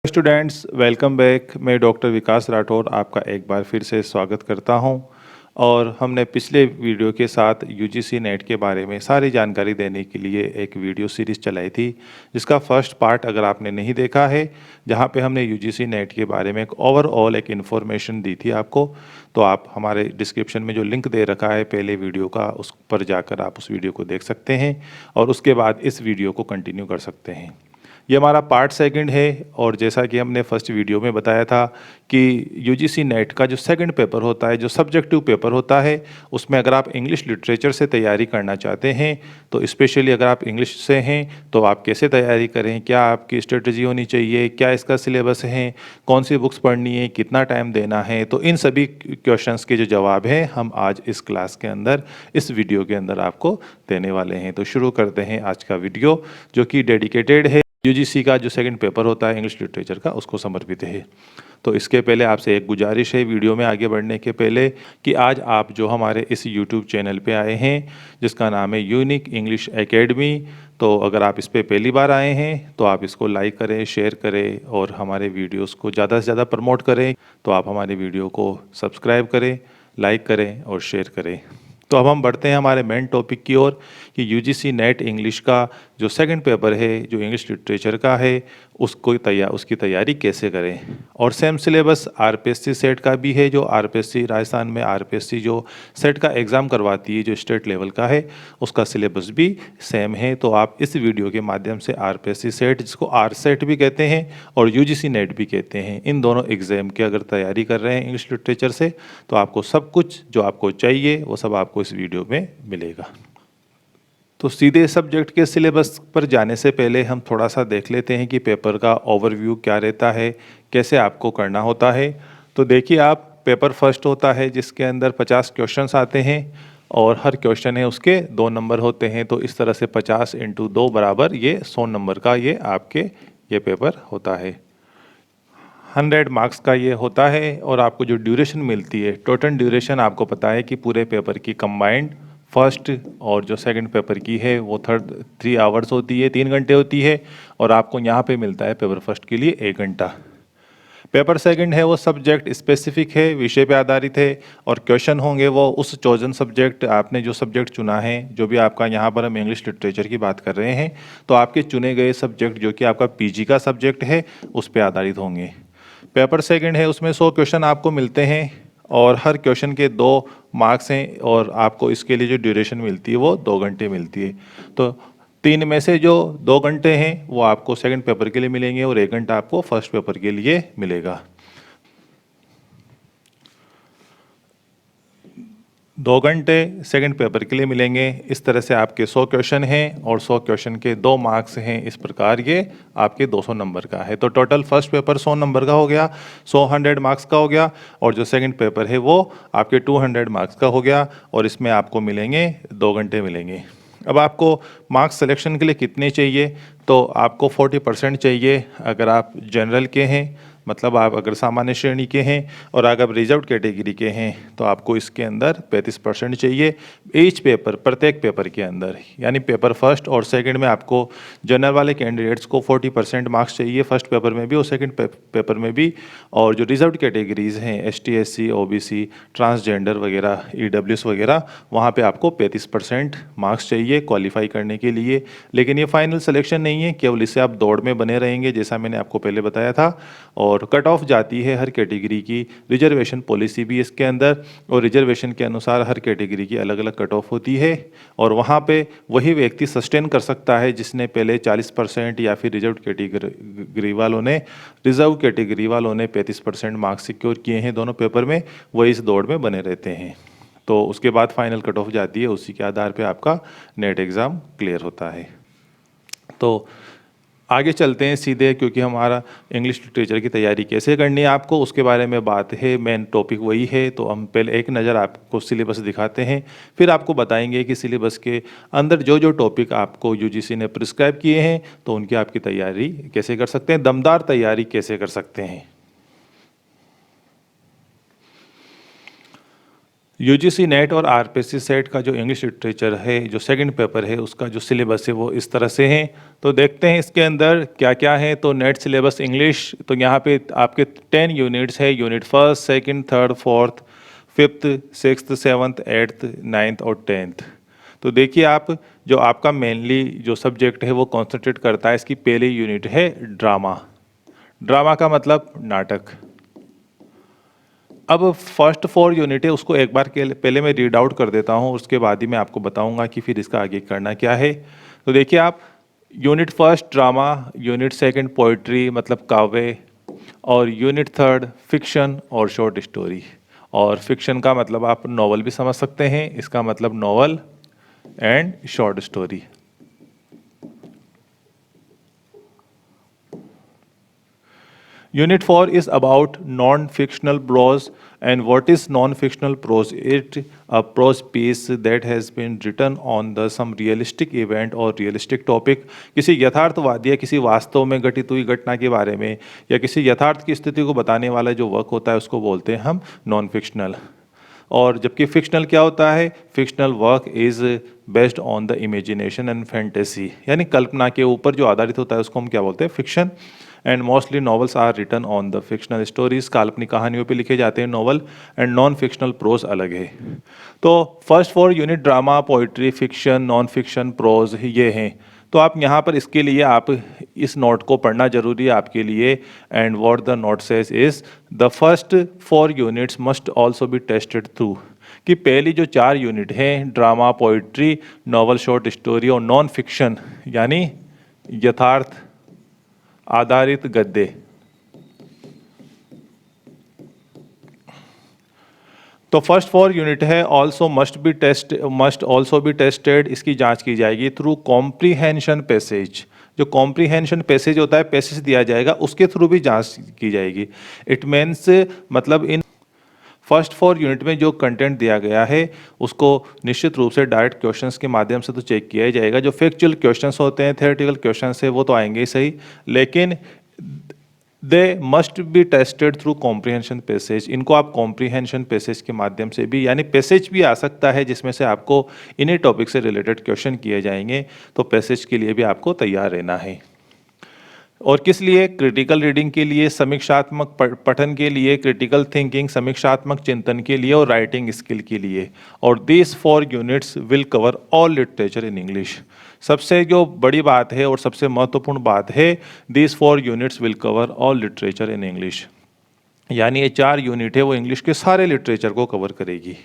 Students welcome back. मैं doctor विकास राठौर आपका एक बार फिर से स्वागत करता हूं। और हमने पिछले वीडियो के साथ यूजीसी नेट के बारे में सारी जानकारी देने के लिए एक वीडियो सीरीज़ चलाई थी, जिसका फर्स्ट पार्ट अगर आपने नहीं देखा है, जहां पे हमने यूजीसी नेट के बारे में एक ओवरऑल एक इन्फॉर्मेशन दी थी आपको, तो आप हमारे डिस्क्रिप्शन में जो लिंक दे रखा है पहले वीडियो का, उस पर जाकर आप उस वीडियो को देख सकते हैं और उसके बाद इस वीडियो को कंटिन्यू कर सकते हैं। ये हमारा पार्ट सेकंड है। और जैसा कि हमने फर्स्ट वीडियो में बताया था कि यूजीसी नेट का जो सेकंड पेपर होता है, जो सब्जेक्टिव पेपर होता है, उसमें अगर आप इंग्लिश लिटरेचर से तैयारी करना चाहते हैं, तो स्पेशली अगर आप इंग्लिश से हैं तो आप कैसे तैयारी करें, क्या आपकी स्ट्रेटजी होनी चाहिए, क्या इसका सिलेबस है, कौन सी बुक्स पढ़नी है, कितना टाइम देना है, तो इन सभी क्वेश्चंस के जो जवाब हैं हम आज इस क्लास के अंदर, इस वीडियो के अंदर आपको देने वाले हैं। तो शुरू करते हैं आज का वीडियो, जो कि डेडिकेटेड है यूजीसी का जो सेकंड पेपर होता है इंग्लिश लिटरेचर का, उसको समर्पित है। तो इसके पहले आपसे एक गुजारिश है वीडियो में आगे बढ़ने के पहले, कि आज आप जो हमारे इस यूट्यूब चैनल पे आए हैं जिसका नाम है यूनिक इंग्लिश एकेडमी, तो अगर आप इस पर पहली बार आए हैं तो आप इसको लाइक करें, शेयर करें और हमारे वीडियोस को ज़्यादा से ज़्यादा प्रमोट करें। तो आप हमारे वीडियो को सब्सक्राइब करें, लाइक करें और शेयर करें। तो अब हम बढ़ते हैं हमारे मेन टॉपिक की ओर, कि यूजीसी नेट इंग्लिश का जो सेकंड पेपर है, जो इंग्लिश लिटरेचर का है, उसकी तैयारी कैसे करें। और सेम सिलेबस आरपीएससी सेट का भी है, जो आरपीएससी राजस्थान में आरपीएससी जो सेट का एग्ज़ाम करवाती है, जो स्टेट लेवल का है, उसका सिलेबस भी सेम है। तो आप इस वीडियो के माध्यम से आरपीएससी सेट, जिसको आर सेट भी कहते हैं और यूजीसी नेट भी कहते हैं, इन दोनों एग्ज़ाम की अगर तैयारी कर रहे हैं इंग्लिश लिटरेचर से, तो आपको सब कुछ जो आपको चाहिए वो सब आपको इस वीडियो में मिलेगा। तो सीधे सब्जेक्ट के सिलेबस पर जाने से पहले हम थोड़ा सा देख लेते हैं कि पेपर का ओवरव्यू क्या रहता है, कैसे आपको करना होता है। तो देखिए, आप पेपर फर्स्ट होता है जिसके अंदर 50 क्वेश्चंस आते हैं और हर क्वेश्चन है उसके 2 नंबर होते हैं। तो इस तरह से 50 इंटू 2 बराबर ये 100 नंबर का ये पेपर होता है। 100 मार्क्स का ये होता है। और आपको जो ड्यूरेशन मिलती है, टोटल ड्यूरेशन आपको पता है कि पूरे पेपर की कंबाइंड फर्स्ट और जो सेकंड पेपर की है वो 3 आवर्स होती है, 3 घंटे होती है। और आपको यहाँ पे मिलता है पेपर फर्स्ट के लिए 1 घंटा। पेपर सेकंड है वो सब्जेक्ट स्पेसिफिक है, विषय पे आधारित है। और क्वेश्चन होंगे वो उस चॉइजन सब्जेक्ट, आपने जो सब्जेक्ट चुना है, जो भी आपका, यहाँ पर हम इंग्लिश लिटरेचर की बात कर रहे हैं, तो आपके चुने गए सब्जेक्ट जो कि आपका पीजी का सब्जेक्ट है, उस पर आधारित होंगे। पेपर सेकंड है, उसमें 100 क्वेश्चन आपको मिलते हैं और हर क्वेश्चन के 2 मार्क्स हैं। और आपको इसके लिए जो ड्यूरेशन मिलती है वो 2 घंटे मिलती है। तो 3 में से जो 2 घंटे हैं वो आपको सेकंड पेपर के लिए मिलेंगे और 1 घंटा आपको फर्स्ट पेपर के लिए मिलेगा। 2 घंटे सेकंड पेपर के लिए मिलेंगे। इस तरह से आपके 100 क्वेश्चन हैं और 100 क्वेश्चन के 2 मार्क्स हैं। इस प्रकार ये आपके 200 नंबर का है। तो टोटल फर्स्ट पेपर 100 नंबर का हो गया, 100 मार्क्स का हो गया। और जो सेकंड पेपर है वो आपके 200 मार्क्स का हो गया और इसमें आपको मिलेंगे 2 घंटे मिलेंगे। अब आपको मार्क्स सिलेक्शन के लिए कितने चाहिए, तो आपको 40% चाहिए अगर आप जनरल के हैं, मतलब आप अगर सामान्य श्रेणी के हैं। और अगर आप रिजर्व कैटेगरी के हैं तो आपको इसके अंदर 35% चाहिए ईच पेपर, प्रत्येक पेपर के अंदर। यानी पेपर फर्स्ट और सेकंड में आपको जनरल वाले कैंडिडेट्स को 40% मार्क्स चाहिए, फर्स्ट पेपर में भी और सेकंड पेपर में भी। और जो रिजर्व कैटेगरीज हैं, एसटी, एससी, ओबीसी, ट्रांसजेंडर वगैरह, ईडब्ल्यूएस वगैरह, वहाँ पे आपको 35% मार्क्स चाहिए क्वालिफाई करने के लिए। लेकिन ये फाइनल सिलेक्शन नहीं है, केवल इससे आप दौड़ में बने रहेंगे, जैसा मैंने आपको पहले बताया था। और कट ऑफ जाती है हर कैटेगरी की, रिजर्वेशन पॉलिसी भी इसके अंदर, और रिजर्वेशन के अनुसार हर कैटेगरी की अलग अलग कट ऑफ होती है। और वहाँ पे वही व्यक्ति सस्टेन कर सकता है जिसने पहले 40% या फिर रिजर्व कैटेगरी वालों ने 35% मार्क्स सिक्योर किए हैं दोनों पेपर में, वही इस दौड़ में बने रहते हैं। तो उसके बाद फाइनल कट ऑफ जाती है, उसी के आधार पे आपका नेट एग्ज़ाम क्लियर होता है। तो आगे चलते हैं सीधे, क्योंकि हमारा इंग्लिश लिटरेचर की तैयारी कैसे करनी है आपको, उसके बारे में बात है, मेन टॉपिक वही है। तो हम पहले एक नज़र आपको सिलेबस दिखाते हैं, फिर आपको बताएंगे कि सिलेबस के अंदर जो जो टॉपिक आपको यूजीसी ने प्रिस्क्राइब किए हैं, तो उनकी आपकी तैयारी कैसे कर सकते हैं, दमदार तैयारी कैसे कर सकते हैं। यूजीसी नेट और आरपीएससी सेट का जो इंग्लिश लिटरेचर है, जो सेकंड पेपर है, उसका जो सिलेबस है वो इस तरह से है। तो देखते हैं इसके अंदर क्या क्या है। तो नेट सिलेबस इंग्लिश, तो यहाँ पे आपके 10 यूनिट्स है। Unit first, second, third, fourth, fifth, sixth, seventh, eighth, ninth और 10th। तो देखिए आप, जो आपका मेनली जो सब्जेक्ट है वो कॉन्सेंट्रेट करता है, इसकी पहली यूनिट है ड्रामा। ड्रामा का मतलब नाटक। अब फर्स्ट 4 यूनिट है, उसको एक बार के पहले मैं रीड आउट कर देता हूँ, उसके बाद ही मैं आपको बताऊंगा कि फिर इसका आगे करना क्या है। तो देखिए आप, unit first drama, unit second poetry मतलब काव्य, और यूनिट थर्ड फिक्शन और शॉर्ट स्टोरी। और फिक्शन का मतलब आप नॉवल भी समझ सकते हैं, इसका मतलब novel and short story. Unit 4 is about non-fictional prose. And what is non-fictional prose? It a prose piece that has been written on the some realistic event or realistic topic. किसी यथार्थवादी या किसी वास्तव में घटित हुई घटना के बारे में या किसी यथार्थ की स्थिति को बताने वाला जो वर्क होता है उसको बोलते हैं हम नॉन फिक्शनल। और जबकि फिक्शनल क्या होता है? Fictional work is based on the imagination and fantasy, यानी कल्पना के ऊपर जो आधारित होता है उसको हम क्या बोलते हैं? Fiction. And mostly novels are written on the fictional stories, काल्पनिक कहानियों पे लिखे जाते हैं novel. And non fictional prose अलग है। तो first 4 unit drama, poetry, fiction, non fiction, prose ये हैं। तो आप यहाँ पर इसके लिए आप इस नोट को पढ़ना जरूरी है आपके लिए। And what the note says is the first 4 units must also be tested through, कि पहली जो 4 यूनिट हैं drama, poetry, novel, short story और नॉन फिक्शन यानी यथार्थ आधारित गद्य, तो फर्स्ट 4 यूनिट है also must also be tested, इसकी जांच की जाएगी थ्रू कॉम्प्रीहेंशन पैसेज। जो कॉम्प्रीहेंशन पैसेज होता है, पैसेज दिया जाएगा उसके थ्रू भी जांच की जाएगी। इट मीन्स मतलब इन फर्स्ट 4 यूनिट में जो कंटेंट दिया गया है उसको निश्चित रूप से डायरेक्ट क्वेश्चंस के माध्यम से तो चेक किया ही जाएगा। जो फैक्चुअल क्वेश्चंस होते हैं, थ्योरेटिकल क्वेश्चंस है, वो तो आएंगे ही सही, लेकिन they must be tested through comprehension passage. इनको आप कॉम्प्रीहेंशन पैसेज के माध्यम से भी, यानी पैसेज भी आ सकता है जिसमें से आपको इन्हीं टॉपिक से रिलेटेड क्वेश्चन किए जाएंगे, तो पैसेज के लिए भी आपको तैयार रहना है। और किस लिए? क्रिटिकल रीडिंग के लिए, समीक्षात्मक पठन के लिए, क्रिटिकल थिंकिंग, समीक्षात्मक चिंतन के लिए और राइटिंग स्किल के लिए। और this 4 units will cover all literature in English. सबसे जो बड़ी बात है और सबसे महत्वपूर्ण बात है, this 4 units will cover all literature in English, यानी ये 4 यूनिट है वो इंग्लिश के सारे लिटरेचर को कवर करेगी।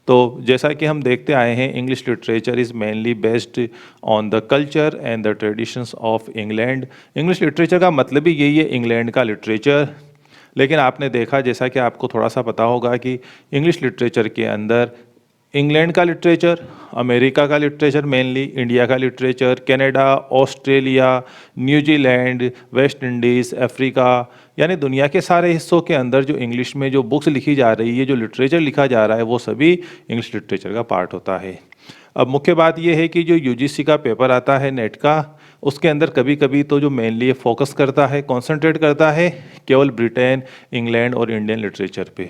तो जैसा कि हम देखते आए हैं, English literature is mainly based on the culture and the traditions of England. English literature का मतलब ही यही है, इंग्लैंड का लिटरेचर। लेकिन आपने देखा, जैसा कि आपको थोड़ा सा पता होगा, कि इंग्लिश लिटरेचर के अंदर इंग्लैंड का लिटरेचर, अमेरिका का लिटरेचर मेनली, इंडिया का literature, Canada, Australia, New Zealand, West Indies, Africa, यानी दुनिया के सारे हिस्सों के अंदर जो इंग्लिश में जो बुक्स लिखी जा रही है, जो लिटरेचर लिखा जा रहा है, वो सभी इंग्लिश लिटरेचर का पार्ट होता है। अब मुख्य बात यह है कि जो यूजीसी का पेपर आता है नेट का, उसके अंदर कभी कभी तो जो मेनली फोकस करता है, कॉन्सेंट्रेट करता है केवल ब्रिटेन, इंग्लैंड और इंडियन लिटरेचर पे।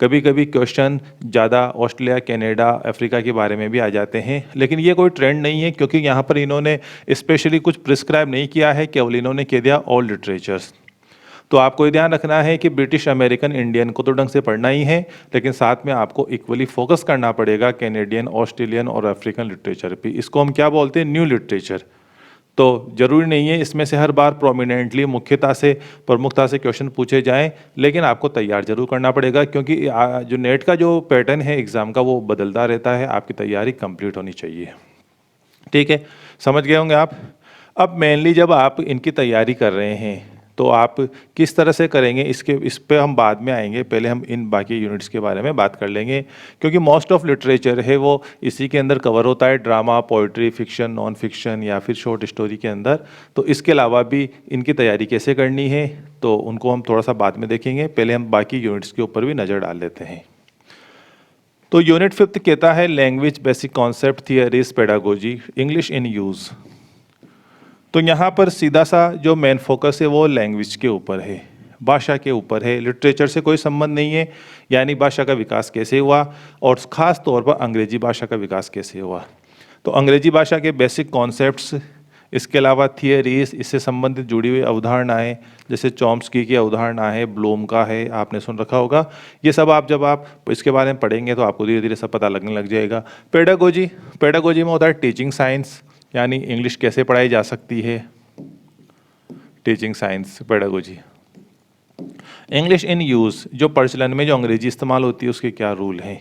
कभी कभी क्वेश्चन ज़्यादा ऑस्ट्रेलिया, कनाडा, अफ्रीका के बारे में भी आ जाते हैं, लेकिन ये कोई ट्रेंड नहीं है, क्योंकि यहाँ पर इन्होंने स्पेशली कुछ प्रिस्क्राइब नहीं किया है, केवल इन्होंने कह दिया ऑल लिटरेचर्स। तो आपको ये ध्यान रखना है कि ब्रिटिश, अमेरिकन, इंडियन को तो ढंग से पढ़ना ही है, लेकिन साथ में आपको इक्वली फोकस करना पड़ेगा कैनेडियन, ऑस्ट्रेलियन और अफ्रीकन लिटरेचर पे। इसको हम क्या बोलते हैं? New literature. तो जरूरी नहीं है इसमें से हर बार प्रोमिनेंटली, मुख्यता से, प्रमुखता से क्वेश्चन पूछे जाएं, लेकिन आपको तैयार जरूर करना पड़ेगा, क्योंकि जो नेट का जो पैटर्न है एग्जाम का वो बदलता रहता है। आपकी तैयारी कंप्लीट होनी चाहिए। ठीक है, समझ गए होंगे आप। अब मेनली जब आप इनकी तैयारी कर रहे हैं तो आप किस तरह से करेंगे, इस पे हम बाद में आएंगे। पहले हम इन बाकी यूनिट्स के बारे में बात कर लेंगे, क्योंकि मोस्ट ऑफ लिटरेचर है वो इसी के अंदर कवर होता है, drama, poetry, fiction, non fiction या फिर शॉर्ट स्टोरी के अंदर। तो इसके अलावा भी इनकी तैयारी कैसे करनी है तो उनको हम थोड़ा सा बाद में देखेंगे। पहले हम बाकी यूनिट्स के ऊपर भी नज़र डाल लेते हैं। तो यूनिट 5 कहता है language, basic concept, theories, pedagogy, English in use. तो यहाँ पर सीधा सा जो मेन फोकस है वो लैंग्वेज के ऊपर है। भाषा के ऊपर है, लिटरेचर से कोई संबंध नहीं है, यानी भाषा का विकास कैसे हुआ और ख़ास तौर पर अंग्रेजी भाषा का विकास कैसे हुआ। तो अंग्रेजी भाषा के बेसिक कॉन्सेप्ट्स, इसके अलावा थियरीज, इससे संबंधित जुड़ी हुई अवधारणाएं, जैसे चॉम्स्की की अवधारणा है, ब्लूम का है, आपने सुन रखा होगा। ये सब जब आप इसके बारे में पढ़ेंगे तो आपको धीरे धीरे सब पता लगने लग जाएगा। पेडागोजी, पेडागोजी में होता है टीचिंग साइंस, यानी इंग्लिश कैसे पढ़ाई जा सकती है, teaching science pedagogy. English in use, जो प्रचलन में जो अंग्रेजी इस्तेमाल होती है उसके क्या रूल हैं।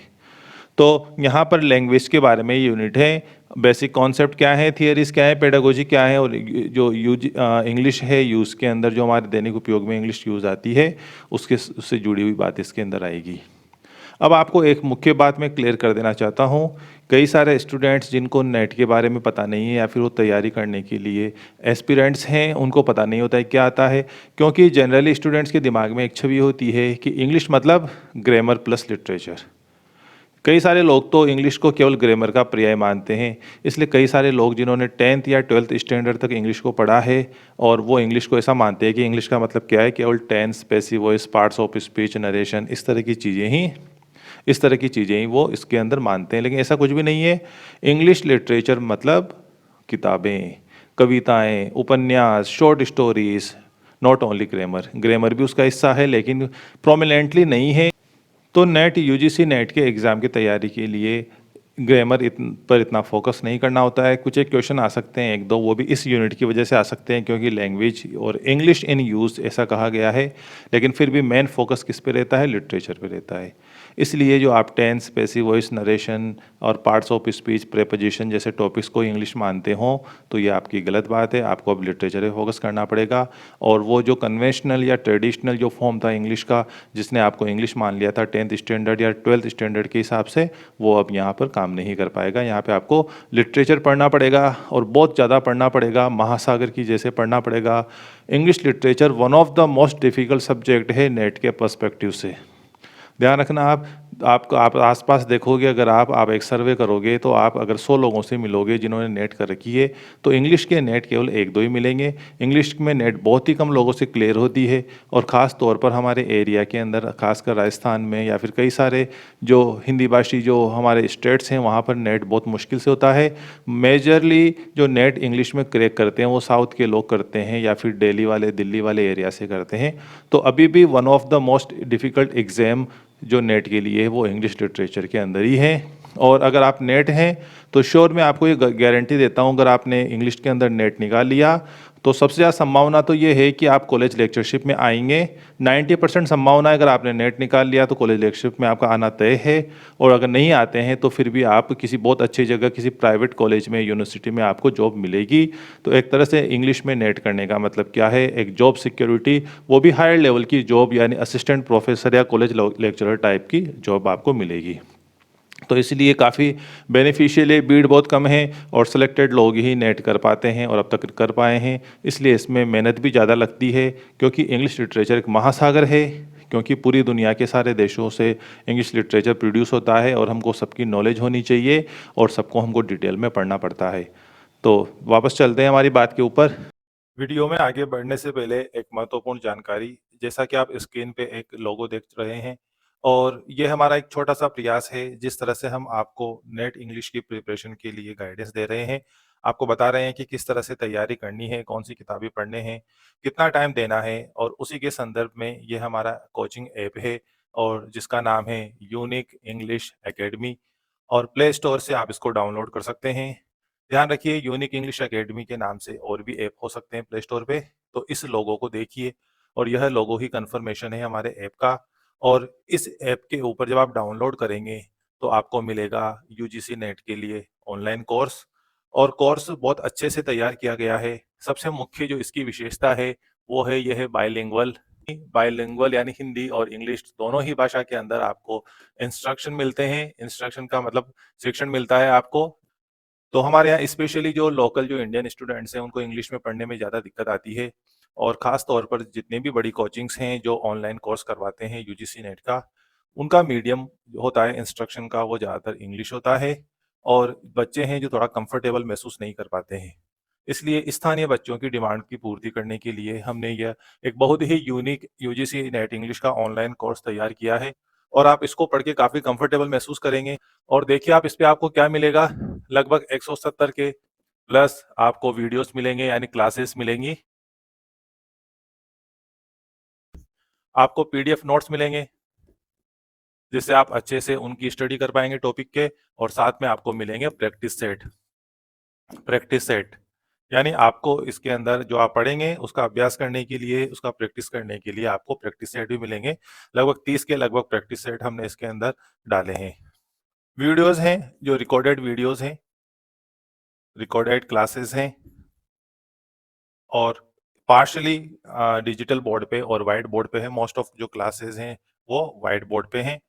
तो यहाँ पर लैंग्वेज के बारे में यूनिट है, बेसिक कॉन्सेप्ट क्या है, थियरीज क्या है, पेडागोजी क्या है, और जो इंग्लिश है यूज़ के अंदर जो हमारे दैनिक उपयोग में इंग्लिश यूज़ आती है उससे जुड़ी हुई बात इसके अंदर आएगी। अब आपको एक मुख्य बात मैं क्लियर कर देना चाहता हूँ, कई सारे स्टूडेंट्स जिनको नेट के बारे में पता नहीं है या फिर वो तैयारी करने के लिए एस्पिरेंट्स हैं, उनको पता नहीं होता है क्या आता है, क्योंकि जनरली स्टूडेंट्स के दिमाग में एक छवि होती है कि इंग्लिश मतलब ग्रामर प्लस लिटरेचर। कई सारे लोग तो इंग्लिश को केवल ग्रामर का पर्याय मानते हैं, इसलिए कई सारे लोग जिन्होंने 10th या 12th स्टैंडर्ड तक इंग्लिश को पढ़ा है और वो इंग्लिश को ऐसा मानते हैं कि इंग्लिश का मतलब क्या है, केवल tense, passive voice, parts of speech, narration, इस तरह की चीज़ें ही वो इसके अंदर मानते हैं, लेकिन ऐसा कुछ भी नहीं है। इंग्लिश लिटरेचर मतलब किताबें, कविताएं, उपन्यास, short stories, not only grammar. Grammar भी उसका हिस्सा है लेकिन प्रोमिनेंटली नहीं है। तो नेट, यूजीसी नेट के एग्ज़ाम की तैयारी के लिए ग्रामर पर इतना फोकस नहीं करना होता है। कुछ एक क्वेश्चन आ सकते हैं, एक दो, वो भी इस यूनिट की वजह से आ सकते हैं क्योंकि लैंग्वेज और इंग्लिश इन यूज़ ऐसा कहा गया है, लेकिन फिर भी मेन फोकस किस पे रहता है, लिटरेचर पे रहता है। इसलिए जो आप टेंस, पैसिव वॉइस, नरेशन और पार्ट्स ऑफ स्पीच, प्रेपोजिशन जैसे टॉपिक्स को इंग्लिश मानते हो तो ये आपकी गलत बात है। आपको अब लिटरेचर पे फोकस करना पड़ेगा, और वो जो कन्वेंशनल या ट्रेडिशनल जो फॉर्म था इंग्लिश का, जिसने आपको इंग्लिश मान लिया था 10th स्टैंडर्ड या 12th स्टैंडर्ड के हिसाब से, वो अब यहाँ पर काम नहीं कर पाएगा। यहाँ पे आपको लिटरेचर पढ़ना पड़ेगा और बहुत ज़्यादा पढ़ना पड़ेगा, महासागर की जैसे पढ़ना पड़ेगा। English literature one of the most difficult subject है नेट के पर्सपेक्टिव से। ध्यान रखना, आप आसपास देखोगे, अगर आप एक सर्वे करोगे तो आप अगर 100 लोगों से मिलोगे जिन्होंने नेट कर रखी है तो इंग्लिश के नेट केवल एक दो ही मिलेंगे। इंग्लिश में नेट बहुत ही कम लोगों से क्लियर होती है, और ख़ास तौर पर हमारे एरिया के अंदर, खासकर राजस्थान में या फिर कई सारे जो हिंदी भाषी जो हमारे स्टेट्स हैं वहाँ पर नेट बहुत मुश्किल से होता है। मेजरली जो नेट इंग्लिश में क्रैक करते हैं वो साउथ के लोग करते हैं या फिर दिल्ली वाले एरिया से करते हैं। तो अभी भी one of the most difficult exam जो नेट के लिए है वो इंग्लिश लिटरेचर के अंदर ही है। और अगर आप नेट हैं तो श्योर मैं आपको ये गारंटी देता हूँ, अगर आपने इंग्लिश के अंदर नेट निकाल लिया तो सबसे ज़्यादा संभावना तो ये है कि आप कॉलेज लेक्चरशिप में आएंगे। 90% संभावना है, अगर आपने नेट निकाल लिया तो कॉलेज लेक्चरशिप में आपका आना तय है। और अगर नहीं आते हैं तो फिर भी आप किसी बहुत अच्छी जगह, किसी प्राइवेट कॉलेज में, यूनिवर्सिटी में आपको जॉब मिलेगी। तो एक तरह से इंग्लिश में नेट करने का मतलब क्या है, एक जॉब सिक्योरिटी, वो भी हायर लेवल की जॉब, यानी असिस्टेंट प्रोफेसर या कॉलेज लेक्चरर टाइप की जॉब आपको मिलेगी। तो इसलिए काफ़ी बेनिफिशियल है, भीड़ बहुत कम है और सिलेक्टेड लोग ही नेट कर पाते हैं और अब तक कर पाए हैं। इसलिए इसमें मेहनत भी ज़्यादा लगती है, क्योंकि इंग्लिश लिटरेचर एक महासागर है, क्योंकि पूरी दुनिया के सारे देशों से इंग्लिश लिटरेचर प्रोड्यूस होता है और हमको सबकी नॉलेज होनी चाहिए और सबको हमको डिटेल में पढ़ना पड़ता है। तो वापस चलते हैं हमारी बात के ऊपर। वीडियो में आगे बढ़ने से पहले एक महत्वपूर्ण जानकारी, जैसा कि आप स्क्रीन पे एक लोगो देख रहे हैं, और ये हमारा एक छोटा सा प्रयास है जिस तरह से हम आपको नेट इंग्लिश की प्रिपरेशन के लिए गाइडेंस दे रहे हैं। आपको बता रहे हैं कि किस तरह से तैयारी करनी है, कौन सी किताबें पढ़ने हैं, कितना टाइम देना है, और उसी के संदर्भ में ये हमारा कोचिंग ऐप है और जिसका नाम है यूनिक इंग्लिश एकेडमी, और प्ले स्टोर से आप इसको डाउनलोड कर सकते हैं। ध्यान रखिए, यूनिक इंग्लिश एकेडमी के नाम से और भी ऐप हो सकते हैं प्ले स्टोर पे, तो इस लोगो को देखिए और यह लोगो ही कंफर्मेशन है हमारे ऐप का। और इस ऐप के ऊपर जब आप डाउनलोड करेंगे तो आपको मिलेगा यूजीसी नेट के लिए ऑनलाइन कोर्स, और कोर्स बहुत अच्छे से तैयार किया गया है। सबसे मुख्य जो इसकी विशेषता है वो है, यह है बाइलिंगुअल। बाइलिंगुअल यानी हिंदी और इंग्लिश दोनों ही भाषा के अंदर आपको इंस्ट्रक्शन मिलते हैं। इंस्ट्रक्शन का मतलब शिक्षण मिलता है आपको। तो हमारे यहाँ स्पेशली जो लोकल जो इंडियन स्टूडेंट्स हैं उनको इंग्लिश में पढ़ने में ज़्यादा दिक्कत आती है, और ख़ास तौर पर जितनी भी बड़ी कोचिंग्स हैं जो ऑनलाइन कोर्स करवाते हैं यूजीसी नेट का, उनका मीडियम जो होता है इंस्ट्रक्शन का वो ज़्यादातर इंग्लिश होता है, और बच्चे हैं जो थोड़ा कंफर्टेबल महसूस नहीं कर पाते हैं। इसलिए स्थानीय बच्चों की डिमांड की पूर्ति करने के लिए हमने यह एक बहुत ही यूनिक यूजीसी नेट इंग्लिश का ऑनलाइन कोर्स तैयार किया है और आप इसको पढ़ के काफ़ी कंफर्टेबल महसूस करेंगे। और देखिए आप इस पे आपको क्या मिलेगा, लगभग 170 के प्लस आपको वीडियोस मिलेंगे यानी क्लासेस मिलेंगी, आपको पीडीएफ नोट्स मिलेंगे जिससे आप अच्छे से उनकी स्टडी कर पाएंगे टॉपिक के, और साथ में आपको मिलेंगे प्रैक्टिस सेट यानी आपको इसके अंदर जो आप पढ़ेंगे उसका अभ्यास करने के लिए, उसका प्रैक्टिस करने के लिए आपको प्रैक्टिस सेट भी मिलेंगे। लगभग 30 के लगभग प्रैक्टिस सेट हमने इसके अंदर डाले हैं। वीडियोस हैं जो रिकॉर्डेड वीडियोस हैं, रिकॉर्डेड क्लासेस हैं, और पार्शली डिजिटल बोर्ड पे और वाइट बोर्ड पे है। मोस्ट ऑफ जो क्लासेस हैं वो वाइट बोर्ड पे हैं,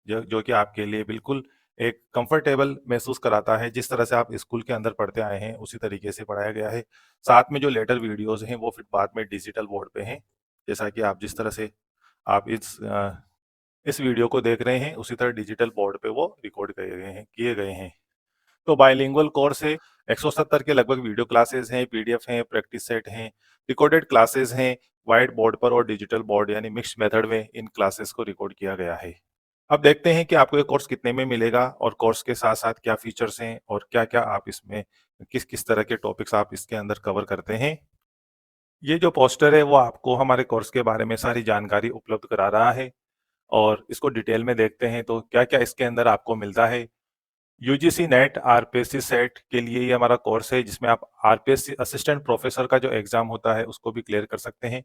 जो कि आपके लिए बिल्कुल एक कंफर्टेबल महसूस कराता है। जिस तरह से आप स्कूल के अंदर पढ़ते आए हैं उसी तरीके से पढ़ाया गया है। साथ में जो लेटर वीडियोस हैं वो फिर बाद में डिजिटल बोर्ड पे हैं, जैसा कि आप जिस तरह से आप इस वीडियो को देख रहे हैं उसी तरह डिजिटल बोर्ड पे वो रिकॉर्ड किए गए हैं। तो बाइलिंगुअल कोर्स है, 170 के लगभग वीडियो क्लासेस हैं, पीडीएफ हैं, प्रैक्टिस सेट हैं, रिकॉर्डेड क्लासेस हैं, व्हाइट बोर्ड पर और डिजिटल बोर्ड यानी मिक्स्ड मेथड में इन क्लासेस को रिकॉर्ड किया गया है। अब देखते हैं कि आपको ये कोर्स कितने में मिलेगा और कोर्स के साथ साथ क्या फीचर्स हैं और क्या क्या आप इसमें किस किस तरह के टॉपिक्स आप इसके अंदर कवर करते हैं। ये जो पोस्टर है वो आपको हमारे कोर्स के बारे में सारी जानकारी उपलब्ध करा रहा है, और इसको डिटेल में देखते हैं तो क्या क्या इसके अंदर आपको मिलता है। यूजीसी नेट आरपीएससी सेट के लिए ये हमारा कोर्स है जिसमें आप आरपीएससी असिस्टेंट प्रोफेसर का जो एग्जाम होता है उसको भी क्लियर कर सकते हैं।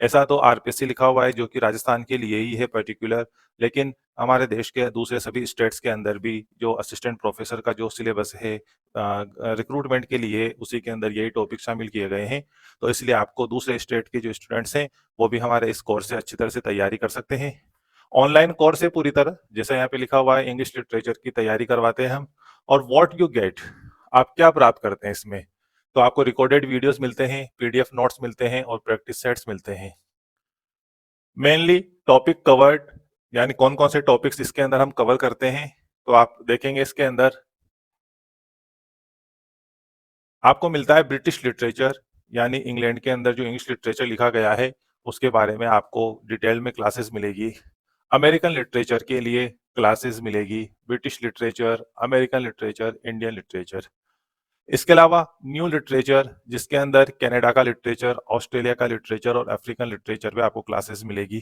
ऐसा तो आरपीएससी लिखा हुआ है जो कि राजस्थान के लिए ही है पर्टिकुलर, लेकिन हमारे देश के दूसरे सभी स्टेट्स के अंदर भी जो असिस्टेंट प्रोफेसर का जो सिलेबस है रिक्रूटमेंट के लिए, उसी के अंदर यही टॉपिक शामिल किए गए हैं। तो इसलिए आपको दूसरे स्टेट के जो स्टूडेंट्स हैं वो भी हमारे इस कोर्स से अच्छी तरह से तैयारी कर सकते हैं। ऑनलाइन कोर्स है पूरी तरह, जैसा यहाँ पे लिखा हुआ है इंग्लिश लिटरेचर की तैयारी करवाते हैं हम। और व्हाट यू गेट, आप क्या प्राप्त करते हैं इसमें, तो आपको रिकॉर्डेड वीडियोस मिलते हैं, पीडीएफ नोट्स मिलते हैं और प्रैक्टिस सेट्स मिलते हैं। मेनली टॉपिक कवर्ड, यानी कौन कौन से टॉपिक्स इसके अंदर हम कवर करते हैं, तो आप देखेंगे इसके अंदर आपको मिलता है ब्रिटिश लिटरेचर, यानी इंग्लैंड के अंदर जो इंग्लिश लिटरेचर लिखा गया है उसके बारे में आपको डिटेल में क्लासेस मिलेगी। अमेरिकन लिटरेचर के लिए क्लासेस मिलेगी, British literature, American literature, Indian literature. इसके अलावा न्यू लिटरेचर जिसके अंदर कनाडा का लिटरेचर, ऑस्ट्रेलिया का लिटरेचर और अफ्रीकन लिटरेचर पे आपको क्लासेस मिलेगी।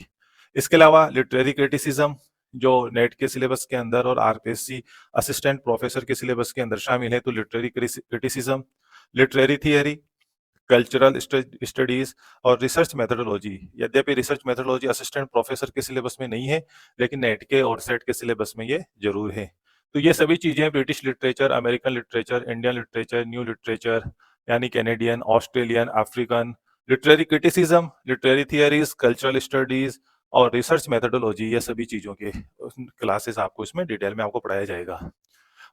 इसके अलावा लिटरेरी क्रिटिसिज्म जो नेट के सिलेबस के अंदर और आरपीएससी असिस्टेंट प्रोफेसर के सिलेबस के अंदर शामिल है, तो literary criticism, literary theory, cultural studies और रिसर्च मेथोडोलॉजी। यद्यपि रिसर्च मेथोडोलॉजी असिस्टेंट प्रोफेसर के सिलेबस में नहीं है, लेकिन नेट के और सेट के सिलेबस में ये जरूर है। तो ये सभी चीजें British literature, American literature, Indian literature, new literature यानी Canadian, Australian, African, literary criticism, literary theories, cultural studies और रिसर्च मेथोडोलॉजी, ये सभी चीजों के क्लासेस आपको इसमें डिटेल में आपको पढ़ाया जाएगा।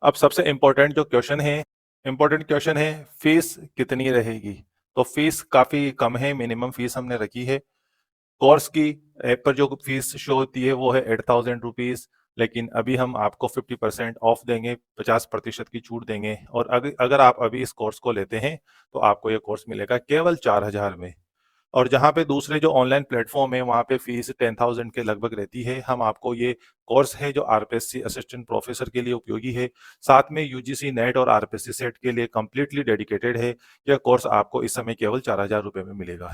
अब सबसे इम्पोर्टेंट क्वेश्चन है फीस कितनी रहेगी। तो फीस काफी कम है, मिनिमम फीस हमने रखी है। कोर्स की ऐप पर जो फीस शो होती है वो है 8,000 रुपीज, लेकिन अभी हम आपको 50% ऑफ देंगे, 50% की छूट देंगे। और अगर आप अभी इस कोर्स को लेते हैं तो आपको ये कोर्स मिलेगा केवल 4,000 में। और जहाँ पे दूसरे जो ऑनलाइन प्लेटफॉर्म है वहाँ पे फीस 10,000 के लगभग रहती है, हम आपको ये कोर्स है जो आरपीएससी असिस्टेंट प्रोफेसर के लिए उपयोगी है, साथ में यूजीसी नेट और आरपीएससी सेट के लिए कंप्लीटली डेडिकेटेड है। यह कोर्स आपको इस समय केवल 4,000 रुपये में मिलेगा।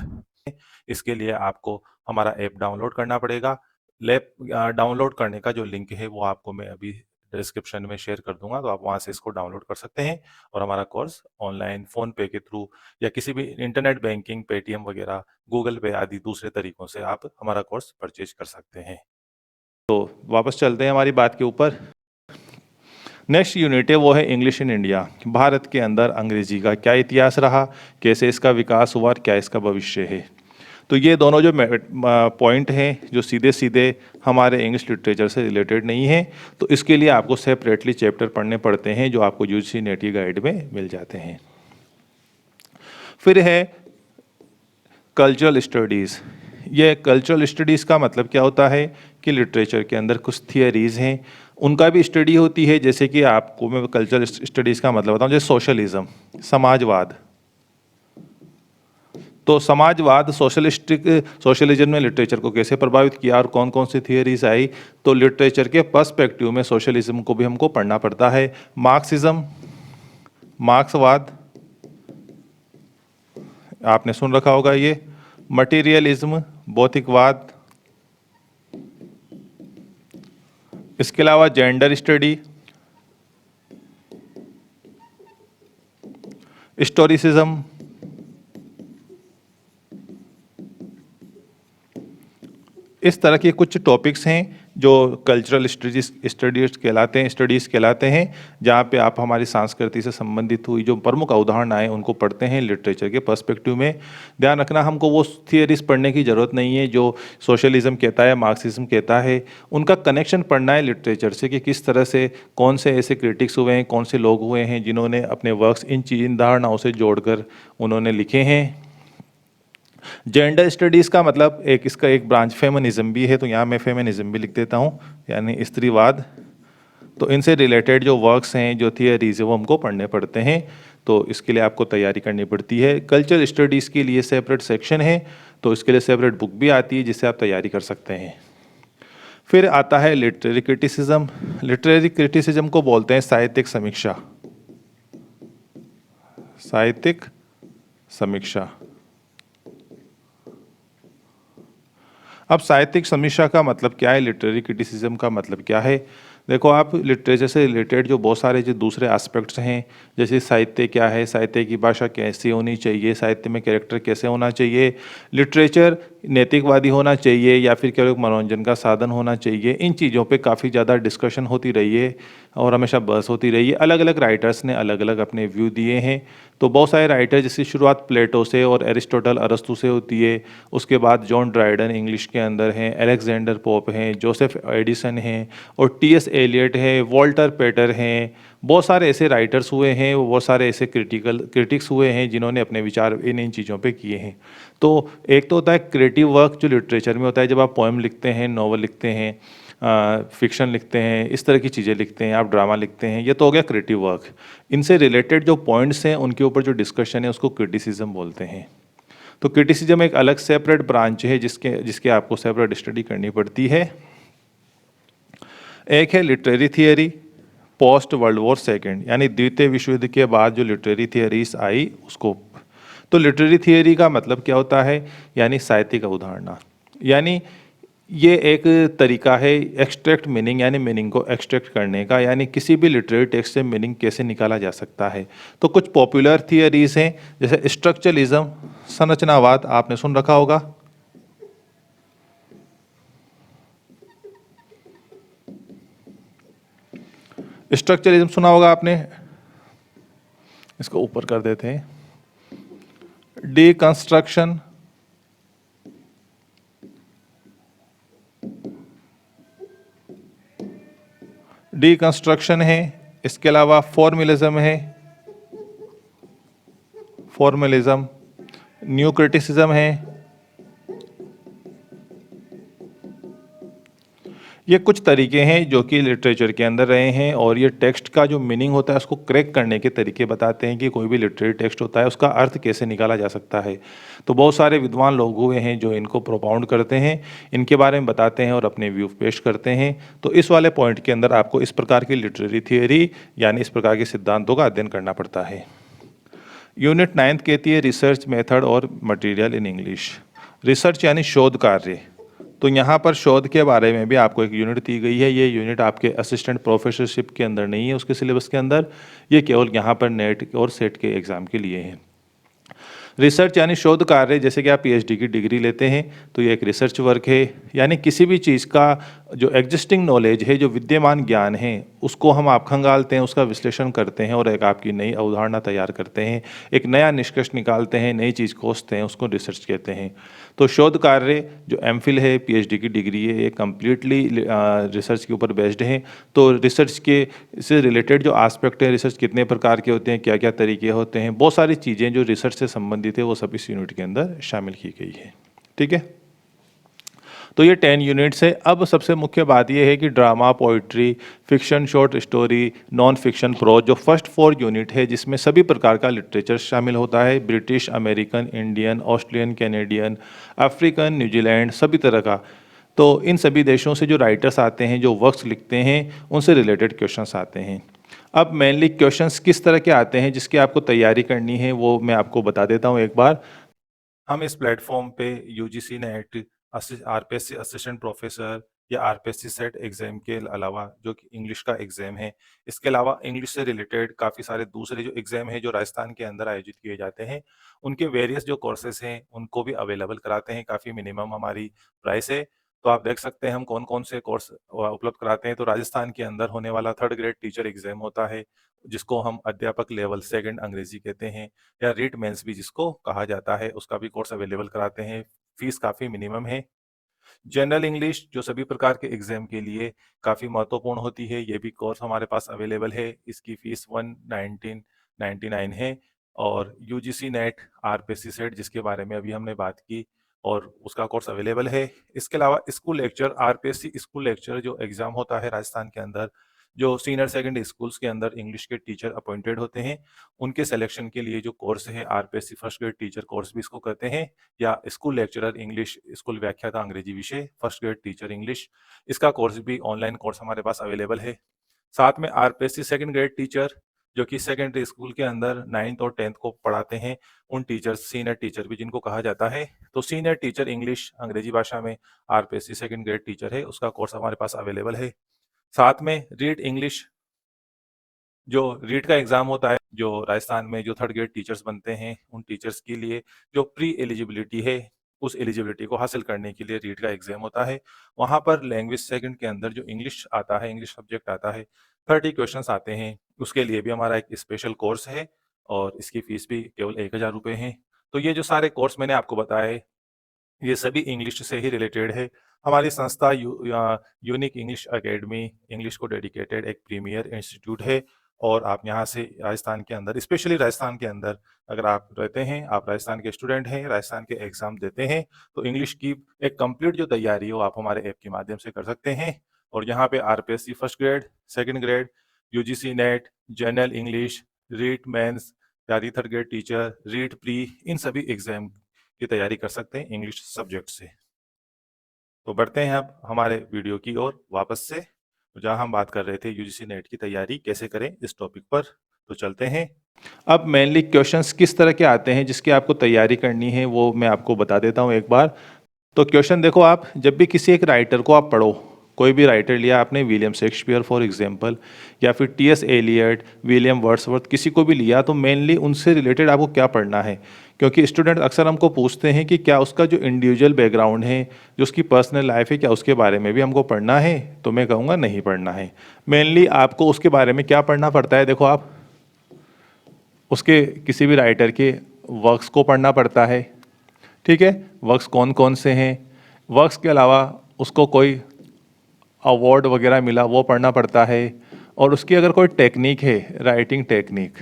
इसके लिए आपको हमारा ऐप डाउनलोड करना पड़ेगा। ऐप डाउनलोड करने का जो लिंक है वो आपको मैं अभी डिस्क्रिप्शन में शेयर कर दूंगा, तो आप वहां से इसको डाउनलोड कर सकते हैं और हमारा कोर्स ऑनलाइन फोन पे के थ्रू या किसी भी इंटरनेट बैंकिंग, पेटीएम वगैरह, गूगल पे आदि दूसरे तरीकों से आप हमारा कोर्स परचेज कर सकते हैं। तो वापस चलते हैं हमारी बात के ऊपर। नेक्स्ट यूनिट है वो है इंग्लिश इन इंडिया। भारत के अंदर अंग्रेजी का क्या इतिहास रहा, कैसे इसका विकास हुआ और क्या इसका भविष्य है। तो ये दोनों जो पॉइंट हैं जो सीधे सीधे हमारे इंग्लिश लिटरेचर से रिलेटेड नहीं है, तो इसके लिए आपको सेपरेटली चैप्टर पढ़ने पड़ते हैं जो आपको यूजीसी नेट की गाइड में मिल जाते हैं। फिर है कल्चरल स्टडीज़। ये कल्चरल स्टडीज़ का मतलब क्या होता है कि लिटरेचर के अंदर कुछ थियरीज़ हैं, उनका भी स्टडी होती है। जैसे कि आपको मैं कल्चरल स्टडीज़ का मतलब बताऊँ, जैसे सोशलिज्म, समाजवाद, तो समाजवाद सोशलिज्म ने लिटरेचर को कैसे प्रभावित किया और कौन कौन सी थियरीज आई, तो लिटरेचर के पर्सपेक्टिव में सोशलिज्म को भी हमको पढ़ना पड़ता है। मार्क्सिज्म, मार्क्सवाद आपने सुन रखा होगा ये। मटीरियलिज्म, भौतिकवाद। इसके अलावा जेंडर स्टडी, हिस्टोरिसिज्म, इस तरह के कुछ टॉपिक्स हैं जो कल्चरल स्टडीज कहलाते हैं, जहाँ पे आप हमारी संस्कृति से संबंधित हुई जो प्रमुख अवधारणा है उनको पढ़ते हैं लिटरेचर के पर्सपेक्टिव में। ध्यान रखना, हमको वो थियरीज पढ़ने की ज़रूरत नहीं है जो सोशलिज्म कहता है, मार्क्सिज्म कहता है। उनका कनेक्शन पढ़ना है लिटरेचर से कि किस तरह से कौन से ऐसे क्रिटिक्स हुए हैं, कौन से लोग हुए हैं जिन्होंने अपने वर्क्स इन धारणाओं से जोड़कर उन्होंने लिखे हैं। जेंडर स्टडीज़ का मतलब इसका एक ब्रांच फेमिनिज्म भी है, तो यहाँ मैं फेमिनिज्म भी लिख देता हूँ, यानी स्त्रीवाद। तो इनसे रिलेटेड जो वर्क्स हैं, जो थियरीज है, वो हमको पढ़ने पड़ते हैं, तो इसके लिए आपको तैयारी करनी पड़ती है। कल्चरल स्टडीज़ के लिए सेपरेट सेक्शन है, तो इसके लिए सेपरेट बुक भी आती है जिससे आप तैयारी कर सकते हैं। फिर आता है लिटरेरी क्रिटिसिज्म। लिटरेरी क्रिटिसिज्म को बोलते हैं साहित्यिक समीक्षा। साहित्यिक समीक्षा। अब साहित्यिक समीक्षा का मतलब क्या है, लिटरेरी क्रिटिसिज्म का मतलब क्या है? देखो, आप लिटरेचर से रिलेटेड जो बहुत सारे जो दूसरे एस्पेक्ट्स हैं, जैसे साहित्य क्या है, साहित्य की भाषा कैसी होनी चाहिए, साहित्य में कैरेक्टर कैसे होना चाहिए, लिटरेचर नैतिकवादी होना चाहिए या फिर केवल मनोरंजन का साधन होना चाहिए, इन चीज़ों पे काफ़ी ज़्यादा डिस्कशन होती रही है और हमेशा बहस होती रही है। अलग अलग राइटर्स ने अलग अलग अपने व्यू दिए हैं। तो बहुत सारे राइटर, जिसकी शुरुआत प्लेटो से और एरिस्टोटल अरस्तु से होती है, उसके बाद जॉन ड्राइडन इंग्लिश के अंदर हैं, अलेक्जेंडर पोप हैं, जोसेफ एडिसन हैं और टी.एस. एलियट है, वॉल्टर पेटर हैं। बहुत सारे ऐसे राइटर्स हुए हैं, बहुत सारे ऐसे क्रिटिक्स हुए हैं जिन्होंने अपने विचार इन चीज़ों पे किए हैं। तो एक तो होता है क्रिएटिव वर्क जो लिटरेचर में होता है, जब आप पोएम लिखते हैं, नॉवल लिखते हैं, फिक्शन लिखते हैं, इस तरह की चीज़ें लिखते हैं, आप ड्रामा लिखते हैं, ये तो हो गया क्रिएटिव वर्क। इनसे रिलेटेड जो पॉइंट्स हैं उनके ऊपर जो डिस्कशन है उसको क्रिटिसिज्म बोलते हैं। तो क्रिटिसिज्म एक अलग सेपरेट ब्रांच है जिसके आपको सेपरेट स्टडी करनी पड़ती है। एक है literary theory post world war second, यानी द्वितीय विश्व युद्ध के बाद जो लिटरेरी थियरीज आई उसको। तो लिटरेरी थियरी का मतलब क्या होता है, यानी साहित्यिक अवधारणा, यानी ये एक तरीका है एक्सट्रैक्ट मीनिंग, यानी मीनिंग को एक्सट्रैक्ट करने का, यानी किसी भी लिटरेरी टेक्स्ट से मीनिंग कैसे निकाला जा सकता है। तो कुछ पॉपुलर थियरीज हैं, जैसे स्ट्रक्चरलिज्म, संरचनावाद, आपने सुन रखा होगा। स्ट्रक्चरलिज्म सुना होगा आपने, इसको ऊपर कर देते हैं। डीकंस्ट्रक्शन, डीकंस्ट्रक्शन है। इसके अलावा फॉर्मलिज्म है, फॉर्मलिज्म, न्यू क्रिटिसिज्म है। ये कुछ तरीके हैं जो कि लिटरेचर के अंदर रहे हैं और ये टेक्स्ट का जो मीनिंग होता है उसको क्रैक करने के तरीके बताते हैं कि कोई भी लिटरेरी टेक्स्ट होता है उसका अर्थ कैसे निकाला जा सकता है। तो बहुत सारे विद्वान लोग हुए हैं जो इनको प्रोपाउंड करते हैं, इनके बारे में बताते हैं और अपने व्यू पेश करते हैं। तो इस वाले पॉइंट के अंदर आपको इस प्रकार की लिटरेरी थियरी यानी इस प्रकार के सिद्धांतों का अध्ययन करना पड़ता है। यूनिट 9 कहती है रिसर्च मेथड और मटेरियल इन इंग्लिश। रिसर्च यानी शोध कार्य, तो यहाँ पर शोध के बारे में भी आपको एक यूनिट दी गई है। ये यूनिट आपके असिस्टेंट प्रोफेसरशिप के अंदर नहीं है, उसके सिलेबस के अंदर, ये केवल यहाँ पर नेट और सेट के एग्ज़ाम के लिए है। रिसर्च यानी शोध कार्य, जैसे कि आप पीएचडी की डिग्री लेते हैं तो ये एक रिसर्च वर्क है, यानी किसी भी चीज़ का जो एग्जिस्टिंग नॉलेज है, जो विद्यमान ज्ञान है, उसको हम आप खंगालते हैं, उसका विश्लेषण करते हैं और एक आपकी नई अवधारणा तैयार करते हैं, एक नया निष्कर्ष निकालते हैं, नई चीज़ खोजते हैं, उसको रिसर्च कहते हैं। तो शोध कार्य जो एमफिल है, पीएचडी की डिग्री है, ये कम्प्लीटली रिसर्च के ऊपर बेस्ड है। तो रिसर्च के से रिलेटेड जो एस्पेक्ट है, रिसर्च कितने प्रकार के होते हैं, क्या क्या तरीके होते हैं, बहुत सारी चीज़ें जो रिसर्च से संबंधित है वो सब इस यूनिट के अंदर शामिल की गई है। ठीक है। तो ये 10 यूनिट्स है। अब सबसे मुख्य बात ये है कि drama, poetry, fiction, short story, non fiction, prose, जो फर्स्ट 4 यूनिट है जिसमें सभी प्रकार का लिटरेचर शामिल होता है, British, American, Indian, Australian, Canadian, African, New Zealand, सभी तरह का। तो इन सभी देशों से जो राइटर्स आते हैं, जो वर्क्स लिखते हैं, उनसे रिलेटेड क्वेश्चंस आते हैं। अब मेनली क्वेश्चंस किस तरह के आते हैं जिसकी आपको तैयारी करनी है वो मैं आपको बता देता हूँ एक बार। हम इस प्लेटफॉर्म पे UGC net, RPSC assistant professor या आरपीएससी सेट एग्जाम के अलावा जो कि इंग्लिश का एग्जाम है, इसके अलावा इंग्लिश से रिलेटेड काफ़ी सारे दूसरे जो एग्जाम है जो राजस्थान के अंदर आयोजित किए जाते हैं, उनके वेरियस जो कोर्सेज हैं उनको भी अवेलेबल कराते हैं। काफ़ी मिनिमम हमारी प्राइस है। तो आप देख सकते हैं हम कौन कौन से कोर्स उपलब्ध कराते हैं। तो राजस्थान के अंदर होने वाला 3rd ग्रेड टीचर एग्जाम होता है, जिसको हम अध्यापक लेवल 2nd अंग्रेजी कहते हैं, या रीट मेंस भी जिसको कहा जाता है, उसका भी कोर्स अवेलेबल कराते हैं। फीस काफ़ी मिनिमम है। जनरल इंग्लिश जो सभी प्रकार के एग्जाम के लिए काफ़ी महत्वपूर्ण होती है, ये भी कोर्स हमारे पास अवेलेबल है। इसकी फीस 11999 है। और यूजीसी नेट, आरपीएससी सेट जिसके बारे में अभी हमने बात की, और उसका कोर्स अवेलेबल है। इसके अलावा school lecture, RPSC school lecture जो एग्जाम होता है राजस्थान के अंदर, जो सीनियर सेकेंडरी स्कूल्स के अंदर इंग्लिश के टीचर अपॉइंटेड होते हैं, उनके सिलेक्शन के लिए जो कोर्स है RPSC first grade teacher course भी इसको कहते हैं, या स्कूल लेक्चरर इंग्लिश, स्कूल व्याख्याता अंग्रेजी विषय, फर्स्ट ग्रेड टीचर इंग्लिश, इसका कोर्स भी ऑनलाइन कोर्स हमारे पास अवेलेबल है। साथ में आरपीएससी 2nd ग्रेड टीचर जो कि सेकेंडरी स्कूल के अंदर 9th और 10th को पढ़ाते हैं, उन टीचर्स, सीनियर टीचर भी जिनको कहा जाता है। तो सीनियर टीचर इंग्लिश अंग्रेजी भाषा में आरपीएससी 2nd ग्रेड टीचर है, उसका कोर्स हमारे पास अवेलेबल है। साथ में रीड इंग्लिश, जो रीट का एग्जाम होता है, जो राजस्थान में जो 3rd ग्रेड टीचर्स बनते हैं, उन टीचर्स के लिए जो प्री एलिजिबिलिटी है, उस एलिजिबिलिटी को हासिल करने के लिए रीट का एग्जाम होता है। वहाँ पर लैंग्वेज सेकंड के अंदर जो इंग्लिश आता है, इंग्लिश सब्जेक्ट आता है, 30 क्वेश्चंस आते हैं। उसके लिए भी हमारा एक स्पेशल कोर्स है, और इसकी फीस भी केवल 1000 रुपये है। तो ये जो सारे कोर्स मैंने आपको बताए, ये सभी इंग्लिश से ही रिलेटेड है। हमारी संस्था यूनिक इंग्लिश एकेडमी इंग्लिश को डेडिकेटेड एक प्रीमियर इंस्टीट्यूट है। और आप यहाँ से राजस्थान के अंदर, स्पेशली राजस्थान के अंदर अगर आप रहते हैं, आप राजस्थान के स्टूडेंट हैं, राजस्थान के एग्जाम देते हैं, तो इंग्लिश की एक कंप्लीट जो तैयारी हो आप हमारे ऐप के माध्यम से कर सकते हैं। और यहाँ पे RPSC first grade, 2nd grade, UGC NET, general English, REET mains, यारी 3rd grade teacher, REET pre, इन सभी एग्जाम की तैयारी कर सकते हैं इंग्लिश सब्जेक्ट से। तो बढ़ते हैं अब हमारे वीडियो की ओर वापस से, जहां हम बात कर रहे थे यूजीसी नेट की तैयारी कैसे करें इस टॉपिक पर। तो चलते हैं। अब मेनली क्वेश्चंस किस तरह के आते हैं जिसकी आपको तैयारी करनी है वो मैं आपको बता देता हूं एक बार। तो क्वेश्चन देखो, आप जब भी किसी एक राइटर को आप पढ़ो, कोई भी राइटर लिया आपने, विलियम शेक्सपियर फॉर एग्जांपल, या फिर टीएस एलियट, विलियम वर्ड्सवर्थ, किसी को भी लिया, तो मेनली उनसे रिलेटेड आपको क्या पढ़ना है। क्योंकि स्टूडेंट अक्सर हमको पूछते हैं कि क्या उसका जो इंडिविजुअल बैकग्राउंड है, जो उसकी पर्सनल लाइफ है, क्या उसके बारे में भी हमको पढ़ना है। तो मैं कहूँगा नहीं पढ़ना है। मेनली आपको उसके बारे में क्या पढ़ना पड़ता है, देखो आप उसके किसी भी राइटर के वर्क्स को पढ़ना पड़ता है। ठीक है, वर्क्स कौन कौन से हैं, वर्क्स के अलावा उसको कोई अवार्ड वगैरह मिला वो पढ़ना पड़ता है। और उसकी अगर कोई टेक्निक है, राइटिंग टेक्निक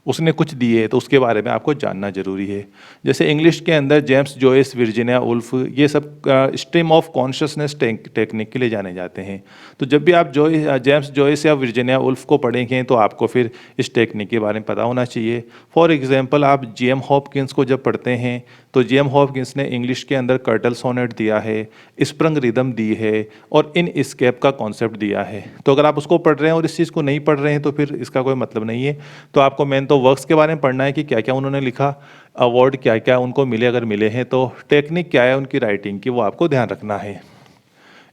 उसने कुछ दी है, तो उसके बारे में आपको जानना जरूरी है। जैसे इंग्लिश के अंदर जेम्स जॉयस, वर्जीनिया वुल्फ, ये सब स्ट्रीम ऑफ कॉन्शियसनेस टेक्निक के लिए जाने जाते हैं। तो जब भी आप जेम्स जॉयस या वर्जीनिया वुल्फ को पढ़ेंगे तो आपको फिर इस टेक्निक के बारे में पता होना चाहिए। फॉर एग्जांपल, आप जेएम हॉपकिंस को जब पढ़ते हैं, तो जेएम हॉपकिंस ने इंग्लिश के अंदर कर्टल सोनेट दिया है, स्प्रंग रिदम दी है, और इन स्केप का कॉन्सेप्ट दिया है। तो अगर आप उसको पढ़ रहे हैं और इस चीज़ को नहीं पढ़ रहे हैं तो फिर इसका कोई मतलब नहीं है। तो आपको मेन तो वर्क्स के बारे में पढ़ना है कि क्या क्या उन्होंने लिखा, अवार्ड क्या क्या उनको मिले, अगर मिले हैं तो टेक्निक क्या है उनकी राइटिंग की, वो आपको ध्यान रखना है।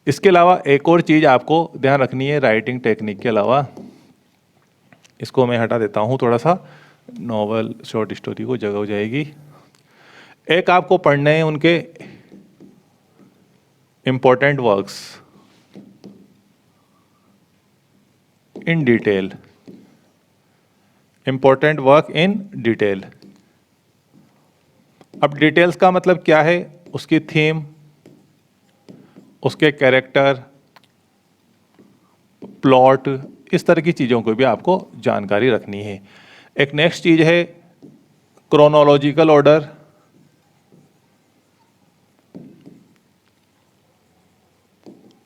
इसके अलावा एक और चीज़ आपको ध्यान रखनी है राइटिंग टेक्निक के अलावा, इसको मैं हटा देता हूँ थोड़ा सा, नॉवल शॉर्ट स्टोरी को जगह हो जाएगी। एक आपको पढ़ने हैं उनके important works in detail, important work in detail. अब डिटेल्स का मतलब क्या है, उसकी थीम, उसके कैरेक्टर, प्लॉट, इस तरह की चीज़ों को भी आपको जानकारी रखनी है। एक नेक्स्ट चीज़ है क्रोनोलॉजिकल ऑर्डर,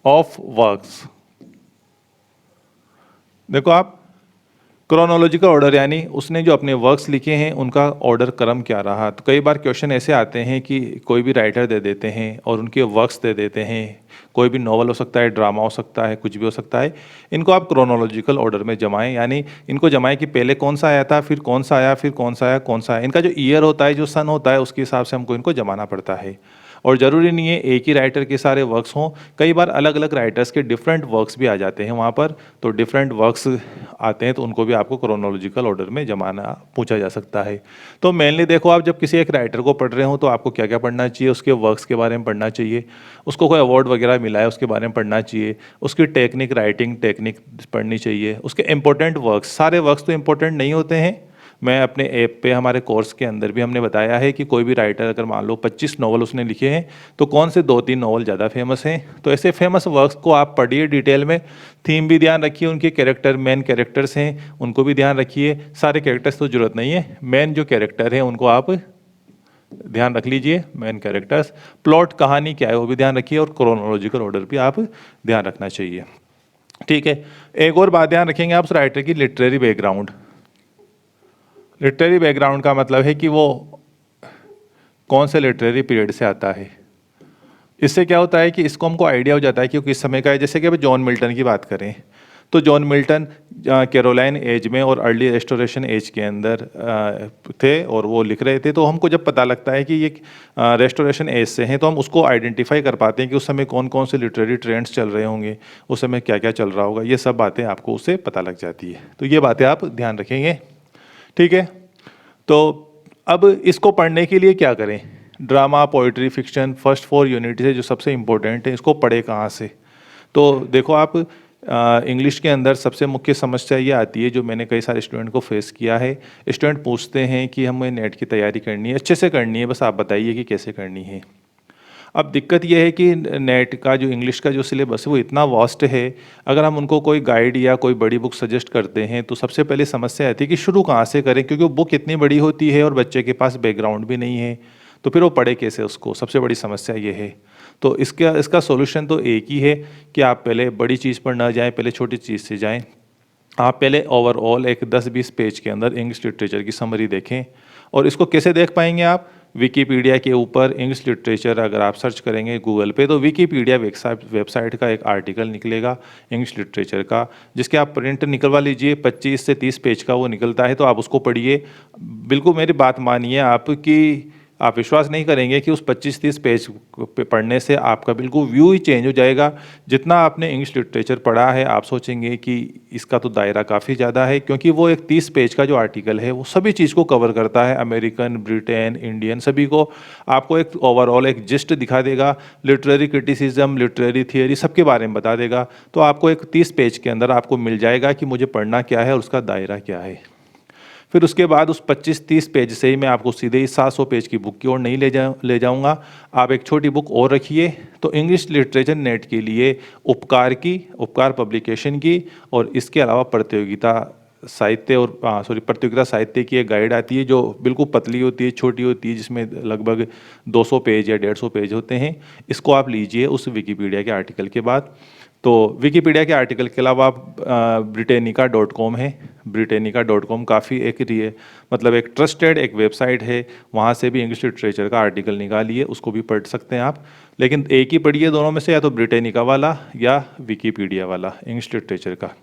ऑफ वर्क्स। देखो आप, क्रोनोलॉजिकल ऑर्डर यानी उसने जो अपने वर्क्स लिखे हैं उनका ऑर्डर क्रम क्या रहा। तो कई बार क्वेश्चन ऐसे आते हैं कि कोई भी राइटर दे देते हैं और उनके वर्क्स दे देते हैं, कोई भी नॉवल हो सकता है, ड्रामा हो सकता है, कुछ भी हो सकता है। इनको आप क्रोनोलॉजिकल ऑर्डर में जमाएं, यानी इनको जमाएं कि पहले कौन सा आया था, फिर कौन सा आया, फिर कौन सा आया, कौन सा आया। इनका जो ईयर होता है, जो सन होता है, उसके हिसाब से हमको इनको जमाना पड़ता है। और ज़रूरी नहीं है एक ही राइटर के सारे वर्क्स हों, कई बार अलग अलग राइटर्स के डिफरेंट वर्क्स भी आ जाते हैं वहाँ पर। तो डिफरेंट वर्क्स आते हैं तो उनको भी आपको क्रोनोलॉजिकल ऑर्डर में जमाना पूछा जा सकता है। तो मेनली देखो, आप जब किसी एक राइटर को पढ़ रहे हो तो आपको क्या क्या पढ़ना चाहिए, उसके वर्क्स के बारे में पढ़ना चाहिए, उसको कोई अवार्ड वगैरह मिला है उसके बारे में पढ़ना चाहिए, उसकी टेक्निक, राइटिंग टेक्निक पढ़नी चाहिए, उसके इंपॉर्टेंट वर्क्स। सारे वर्क्स तो इंपॉर्टेंट नहीं होते हैं। मैं अपने ऐप पे, हमारे कोर्स के अंदर भी हमने बताया है कि कोई भी राइटर अगर मान लो 25 नॉवल उसने लिखे हैं तो कौन से 2-3 नॉवल ज़्यादा फेमस हैं। तो ऐसे फेमस वर्क्स को आप पढ़िए डिटेल में, थीम भी ध्यान रखिए, उनके कैरेक्टर, मेन कैरेक्टर्स हैं उनको भी ध्यान रखिए। सारे कैरेक्टर्स तो जरूरत नहीं है, मेन जो कैरेक्टर हैं उनको आप ध्यान रख लीजिए, मेन कैरेक्टर्स। प्लॉट, कहानी क्या है वो भी ध्यान रखिए, और क्रोनोलॉजिकल ऑर्डर भी आप ध्यान रखना चाहिए। ठीक है, एक और बात ध्यान रखेंगे आप उस राइटर की लिटरेरी बैकग्राउंड। लिटरेरी बैकग्राउंड का मतलब है कि वो कौन से लिटरेरी पीरियड से आता है। इससे क्या होता है कि इसको हमको आइडिया हो जाता है कि वो किस समय का है। जैसे कि अभी जॉन मिल्टन की बात करें तो जॉन मिल्टन कैरोलाइन एज में और अर्ली रेस्टोरेशन एज के अंदर थे और वो लिख रहे थे। तो हमको जब पता लगता है कि ये रेस्टोरेशन एज से हैं तो हम उसको आइडेंटिफाई कर पाते हैं कि उस समय कौन कौन से लिटरेरी ट्रेंड्स चल रहे होंगे, उस समय क्या क्या चल रहा होगा। ये सब बातें आपको उससे पता लग जाती है। तो ये बातें आप ध्यान रखेंगे। ठीक है, तो अब इसको पढ़ने के लिए क्या करें। Drama, poetry, fiction, first 4 unit है जो सबसे इम्पोर्टेंट है। इसको पढ़े कहाँ से। तो देखो आप, इंग्लिश के अंदर सबसे मुख्य समस्या ये आती है जो मैंने कई सारे स्टूडेंट को फेस किया है। स्टूडेंट पूछते हैं कि हमें नेट की तैयारी करनी है, अच्छे से करनी है, बस आप बताइए कि कैसे करनी है। अब दिक्कत यह है कि नेट का जो इंग्लिश का जो सिलेबस है वो इतना वास्ट है। अगर हम उनको कोई गाइड या कोई बड़ी बुक सजेस्ट करते हैं तो सबसे पहले समस्या आती है कि शुरू कहाँ से करें, क्योंकि वो बुक इतनी बड़ी होती है और बच्चे के पास बैकग्राउंड भी नहीं है, तो फिर वो पढ़े कैसे उसको। सबसे बड़ी समस्या ये है। तो इसका सॉल्यूशन तो एक ही है कि आप पहले बड़ी चीज़ पर ना जाएं, पहले छोटी चीज़ से जाएं। आप पहले ओवरऑल एक 10-20 पेज के अंदर इंग्लिश लिटरेचर की समरी देखें। और इसको कैसे देख पाएंगे आप, विकीपीडिया के ऊपर इंग्लिश लिटरेचर अगर आप सर्च करेंगे गूगल पे तो विकीपीडिया वेबसाइट का एक आर्टिकल निकलेगा इंग्लिश लिटरेचर का, जिसके आप प्रिंट निकलवा लीजिए। 25 से 30 पेज का वो निकलता है, तो आप उसको पढ़िए। बिल्कुल मेरी बात मानिए आपकी, आप विश्वास नहीं करेंगे कि उस 25-30 पेज पे पढ़ने से आपका बिल्कुल व्यू ही चेंज हो जाएगा। जितना आपने इंग्लिश लिटरेचर पढ़ा है आप सोचेंगे कि इसका तो दायरा काफ़ी ज़्यादा है, क्योंकि वो एक 30 पेज का जो आर्टिकल है वो सभी चीज़ को कवर करता है, अमेरिकन, ब्रिटेन, इंडियन, सभी को आपको एक ओवरऑल एक जिस्ट दिखा देगा। लिटरेरी क्रिटिसिज्म, लिटरेरी थियरी सबके बारे में बता देगा। तो आपको एक 30 पेज के अंदर आपको मिल जाएगा कि मुझे पढ़ना क्या है और उसका दायरा क्या है। फिर उसके बाद उस 25-30 पेज से ही मैं आपको सीधे ही 700 पेज की बुक की ओर नहीं ले जाऊंगा। आप एक छोटी बुक और रखिए। तो इंग्लिश लिटरेचर नेट के लिए उपकार पब्लिकेशन की और इसके अलावा प्रतियोगिता साहित्य की एक गाइड आती है जो बिल्कुल पतली होती है, छोटी होती है, जिसमें लगभग 200 पेज या 150 पेज होते हैं। इसको आप लीजिए उस विकीपीडिया के आर्टिकल के बाद। तो विकीपीडिया के आर्टिकल के अलावा आप britannica.com है, britannica.com काफ़ी मतलब एक ट्रस्टेड एक वेबसाइट है। वहाँ से भी इंग्लिश लिटरेचर का आर्टिकल निकालिए, उसको भी पढ़ सकते हैं आप। लेकिन एक ही पढ़िए दोनों में से, या तो ब्रिटेनिका वाला या विकीपीडिया वाला इंग्लिश लिटरेचर का।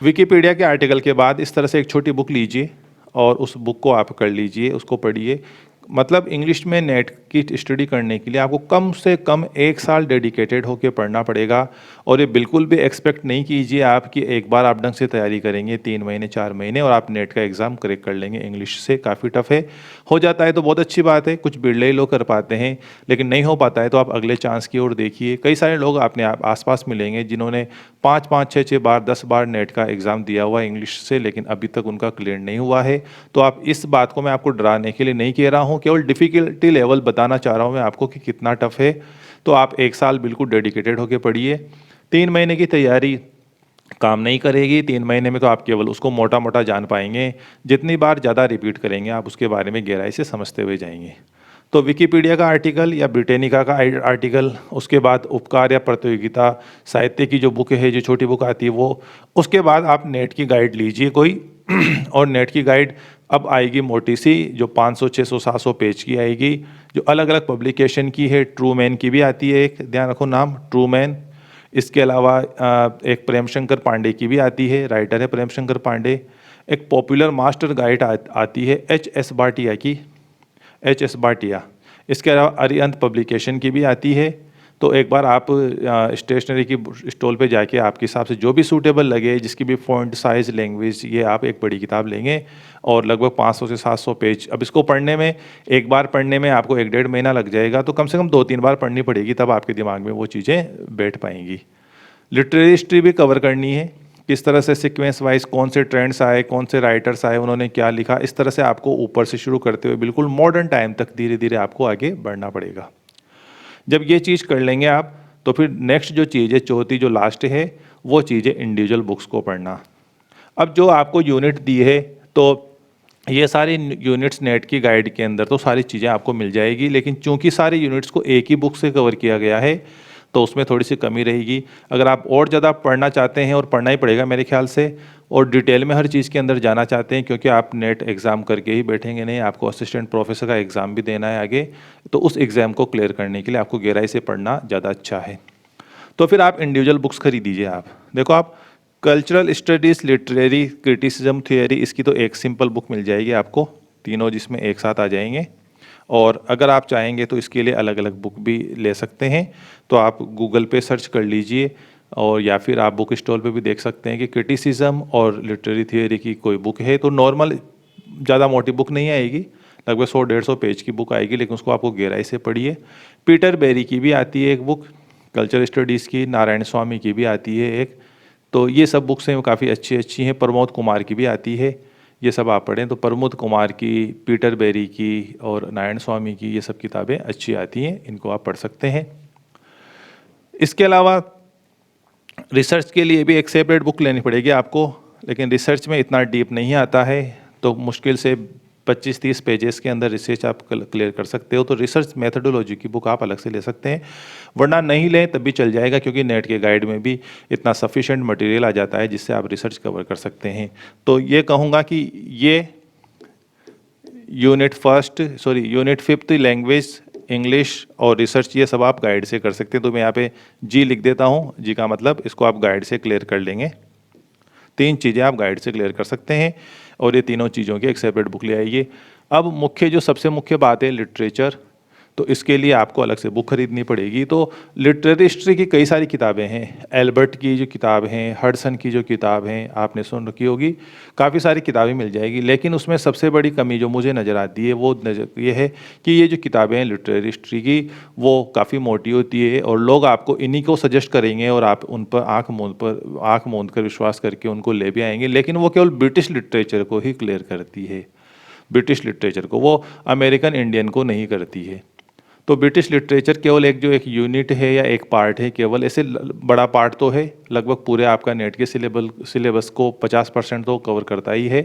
विकीपीडिया के आर्टिकल के बाद इस तरह से एक छोटी बुक लीजिए और उस बुक को आप कर लीजिए, उसको पढ़िए। मतलब इंग्लिश में नेट की स्टडी करने के लिए आपको कम से कम 1 साल डेडिकेटेड होकर पढ़ना पड़ेगा। और ये बिल्कुल भी एक्सपेक्ट नहीं कीजिए आप कि एक बार आप ढंग से तैयारी करेंगे 3 महीने 4 महीने और आप नेट का एग्ज़ाम क्रैक कर लेंगे। इंग्लिश से काफ़ी टफ है। हो जाता है तो बहुत अच्छी बात है, कुछ बिरले ही लोग कर पाते हैं, लेकिन नहीं हो पाता है तो आप अगले चांस की ओर देखिए। कई सारे लोग अपने आसपास मिलेंगे जिन्होंने 5-5, 6-6 बार, 10 बार नेट का एग्ज़ाम दिया हुआ है इंग्लिश से, लेकिन अभी तक उनका क्लियर नहीं हुआ है। तो आप इस बात को मैं आपको डराने के लिए नहीं कह रहा हूँ, केवल डिफ़िकल्टी लेवल बताना चाह रहा हूँ मैं आपको कि कितना टफ है। तो आप 1 साल बिल्कुल डेडिकेटेड होकर पढ़िए। 3 महीने की तैयारी काम नहीं करेगी। 3 महीने में तो आप केवल उसको मोटा मोटा जान पाएंगे। जितनी बार ज़्यादा रिपीट करेंगे आप उसके बारे में गहराई से समझते हुए जाएंगे। तो विकिपीडिया का आर्टिकल या ब्रिटेनिका का आर्टिकल, उसके बाद उपकार या प्रतियोगिता साहित्य की जो बुक है, जो छोटी बुक आती है वो, उसके बाद आप नेट की गाइड लीजिए कोई और नेट की गाइड अब आएगी मोटी सी, जो 500 600 700 पेज की आएगी, जो अलग अलग पब्लिकेशन की है। ट्रू मैन की भी आती है, एक ध्यान रखो नाम, ट्रू मैन। इसके अलावा एक प्रेम शंकर पांडे की भी आती है, राइटर है प्रेम शंकर पांडे। एक पॉपुलर मास्टर गाइड आती है एच.एस. भाटिया की, एच.एस. भाटिया। इसके अलावा अरिहंत पब्लिकेशन की भी आती है। तो एक बार आप स्टेशनरी की स्टॉल पे जाके आपके हिसाब से जो भी सूटेबल लगे, जिसकी भी फ़ॉन्ट, साइज़, लैंग्वेज, ये आप एक बड़ी किताब लेंगे और लगभग 500 से 700 पेज। अब इसको पढ़ने में, एक बार पढ़ने में आपको 1 डेढ़ महीना लग जाएगा, तो कम से कम 2-3 बार पढ़नी पड़ेगी, तब आपके दिमाग में वो चीज़ें बैठ पाएंगी। लिटरेरी हिस्ट्री भी कवर करनी है, किस तरह से सीक्वेंस वाइज कौन से ट्रेंड्स आए, कौन से राइटर्स आए, उन्होंने क्या लिखा, इस तरह से आपको ऊपर से शुरू करते हुए बिल्कुल मॉडर्न टाइम तक धीरे धीरे आपको आगे बढ़ना पड़ेगा। जब ये चीज़ कर लेंगे आप, तो फिर नेक्स्ट जो चीज़ है, चौथी जो लास्ट है, वो चीज़ है इंडिविजुअल बुक्स को पढ़ना। अब जो आपको यूनिट दी है, तो ये सारी यूनिट्स नेट की गाइड के अंदर तो सारी चीज़ें आपको मिल जाएगी, लेकिन चूंकि सारे यूनिट्स को एक ही बुक से कवर किया गया है, तो उसमें थोड़ी सी कमी रहेगी। अगर आप और ज़्यादा पढ़ना चाहते हैं, और पढ़ना ही पड़ेगा मेरे ख्याल से, और डिटेल में हर चीज़ के अंदर जाना चाहते हैं, क्योंकि आप नेट एग्ज़ाम करके ही बैठेंगे नहीं, आपको असिस्टेंट प्रोफेसर का एग्ज़ाम भी देना है आगे, तो उस एग्ज़ाम को क्लियर करने के लिए आपको गहराई से पढ़ना ज़्यादा अच्छा है। तो फिर आप इंडिविजुअल बुक्स खरीदीजिए। आप देखो, आप cultural studies, literary, criticism, theory, इसकी तो एक सिंपल बुक मिल जाएगी आपको, तीनों जिसमें एक साथ आ जाएंगे। और अगर आप चाहेंगे तो इसके लिए अलग अलग बुक भी ले सकते हैं, तो आप गूगल पे सर्च कर लीजिए, और या फिर आप बुक स्टॉल पे भी देख सकते हैं कि क्रिटिसिज्म और लिटरेरी थियोरी की कोई बुक है। तो नॉर्मल ज़्यादा मोटी बुक नहीं आएगी, लगभग 100-150 पेज की बुक आएगी, लेकिन उसको आपको गहराई से पढ़िए। पीटर बेरी की भी आती है एक बुक कल्चरल स्टडीज़ की, नारायण स्वामी की भी आती है एक, तो ये सब बुक्स हैं वो काफ़ी अच्छी अच्छी हैं। प्रमोद कुमार की भी आती है, ये सब आप पढ़ें। तो प्रमोद कुमार की, पीटर बेरी की और नारायण स्वामी की, ये सब किताबें अच्छी आती हैं, इनको आप पढ़ सकते हैं। इसके अलावा रिसर्च के लिए भी एक सेपरेट बुक लेनी पड़ेगी आपको, लेकिन रिसर्च में इतना डीप नहीं आता है, तो मुश्किल से 25-30 पेजेस के अंदर रिसर्च आप क्लियर कर सकते हो। तो रिसर्च मेथडोलॉजी की बुक आप अलग से ले सकते हैं, वरना नहीं लें तब भी चल जाएगा, क्योंकि नेट के गाइड में भी इतना सफिशेंट मटेरियल आ जाता है जिससे आप रिसर्च कवर कर सकते हैं। तो ये कहूँगा कि ये यूनिट 5 लैंग्वेज, इंग्लिश और रिसर्च, ये सब आप गाइड से कर सकते हैं। तो मैं यहाँ पे जी लिख देता हूँ, जी का मतलब इसको आप गाइड से क्लियर कर लेंगे। 3 चीज़ें आप गाइड से क्लियर कर सकते हैं, और ये तीनों चीज़ों की एक सेपरेट बुक ले आइए। अब जो सबसे मुख्य बात है लिटरेचर, तो इसके लिए आपको अलग से बुक खरीदनी पड़ेगी। तो लिटरेरी हिस्ट्री की कई सारी किताबें हैं, एल्बर्ट की जो किताब हैं, हडसन की जो किताब हैं, आपने सुन रखी होगी, काफ़ी सारी किताबें मिल जाएगी। लेकिन उसमें सबसे बड़ी कमी जो मुझे नज़र आती है वो ये है कि ये जो किताबें हैं लिटरेरी हिस्ट्री की, वो काफ़ी मोटी होती है, और लोग आपको इन्हीं को सजेस्ट करेंगे, और आप उन पर आँख मूंद कर विश्वास करके उनको ले भी आएंगे, लेकिन वो केवल ब्रिटिश लिटरेचर को ही क्लियर करती है, ब्रिटिश लिटरेचर को, वो अमेरिकन इंडियन को नहीं करती है। तो ब्रिटिश लिटरेचर केवल एक यूनिट है या एक पार्ट है, केवल ऐसे बड़ा पार्ट तो है, लगभग पूरे आपका नेट के सिलेबस को 50% तो कवर करता ही है,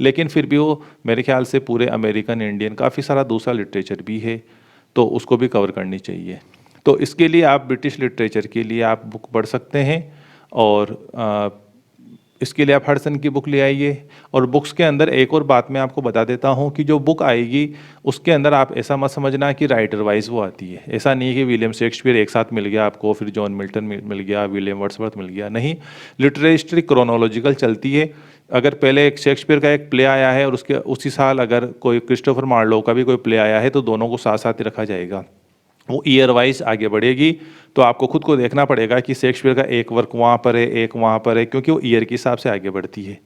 लेकिन फिर भी वो मेरे ख्याल से पूरे अमेरिकन इंडियन काफ़ी सारा दूसरा लिटरेचर भी है, तो उसको भी कवर करनी चाहिए। तो इसके लिए आप ब्रिटिश लिटरेचर के लिए आप बुक पढ़ सकते हैं, और इसके लिए आप हडसन की बुक ले आइए। और बुक्स के अंदर एक और बात मैं आपको बता देता हूँ कि जो बुक आएगी उसके अंदर आप ऐसा मत समझना कि राइटर वाइज वो आती है। ऐसा नहीं है कि विलियम शेक्सपियर एक साथ मिल गया आपको, फिर जॉन मिल्टन मिल गया, विलियम वर्ड्सवर्थ मिल गया, नहीं। लिटरेरी हिस्ट्री क्रोनोलॉजिकल चलती है। अगर पहले एक शेक्सपियर का एक प्ले आया है और उसके उसी साल अगर कोई क्रिस्टोफर मार्लो का भी कोई प्ले आया है, तो दोनों को साथ साथ ही रखा जाएगा, वो ईयर वाइज आगे बढ़ेगी। तो आपको खुद को देखना पड़ेगा कि शेक्सपियर का एक वर्क वहाँ पर है, एक वहाँ पर है, क्योंकि वो ईयर के हिसाब से आगे बढ़ती है।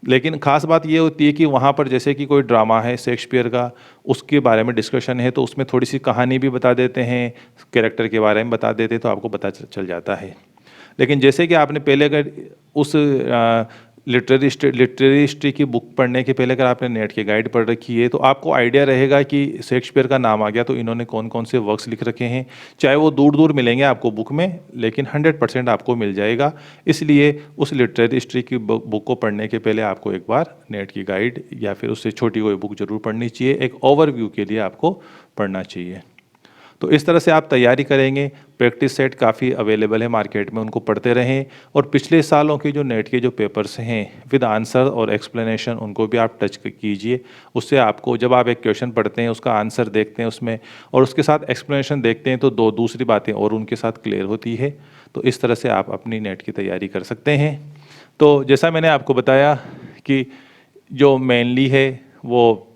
लेकिन ख़ास बात ये होती है कि वहाँ पर जैसे कि कोई ड्रामा है शेक्सपियर का, उसके बारे में डिस्कशन है, तो उसमें थोड़ी सी कहानी भी बता देते हैं, कैरेक्टर के बारे में बता देते हैं, तो आपको पता चल जाता है। लेकिन जैसे कि आपने पहले अगर उस लिटरेरी हिस्ट्री की बुक पढ़ने के पहले अगर आपने नेट की गाइड पढ़ रखी है तो आपको आइडिया रहेगा कि शेक्सपियर का नाम आ गया तो इन्होंने कौन कौन से वर्क्स लिख रखे हैं। चाहे वो दूर दूर मिलेंगे आपको बुक में, लेकिन 100% आपको मिल जाएगा। इसलिए उस लिटरेरी हिस्ट्री की बुक को पढ़ने के पहले आपको एक बार नेट की गाइड या फिर उससे छोटी कोई बुक जरूर पढ़नी चाहिए। एक ओवरव्यू के लिए आपको पढ़ना चाहिए। तो इस तरह से आप तैयारी करेंगे। प्रैक्टिस सेट काफ़ी अवेलेबल है मार्केट में, उनको पढ़ते रहें। और पिछले सालों के जो नेट के जो पेपर्स हैं विद आंसर और एक्सप्लेनेशन, उनको भी आप टच कीजिए। उससे आपको जब आप एक क्वेश्चन पढ़ते हैं, उसका आंसर देखते हैं उसमें और उसके साथ एक्सप्लेनेशन देखते हैं, तो दो दूसरी बातें और उनके साथ क्लियर होती है। तो इस तरह से आप अपनी नेट की तैयारी कर सकते हैं। तो जैसा मैंने आपको बताया कि जो मेनली है वो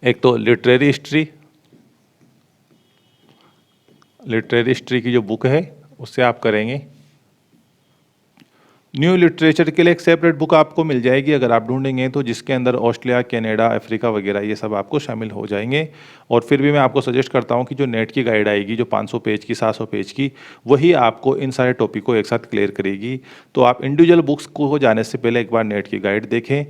एक तो लिटरेरी हिस्ट्री की जो बुक है उससे आप करेंगे। न्यू लिटरेचर के लिए एक सेपरेट बुक आपको मिल जाएगी अगर आप ढूंढेंगे तो, जिसके अंदर ऑस्ट्रेलिया, कनाडा, अफ्रीका वगैरह ये सब आपको शामिल हो जाएंगे। और फिर भी मैं आपको सजेस्ट करता हूँ कि जो नेट की गाइड आएगी, जो 500 पेज की, 700 पेज की, वही आपको इन सारे टॉपिक को एक साथ क्लियर करेगी। तो आप इंडिविजुअल बुक्स को जाने से पहले एक बार नेट की गाइड देखें।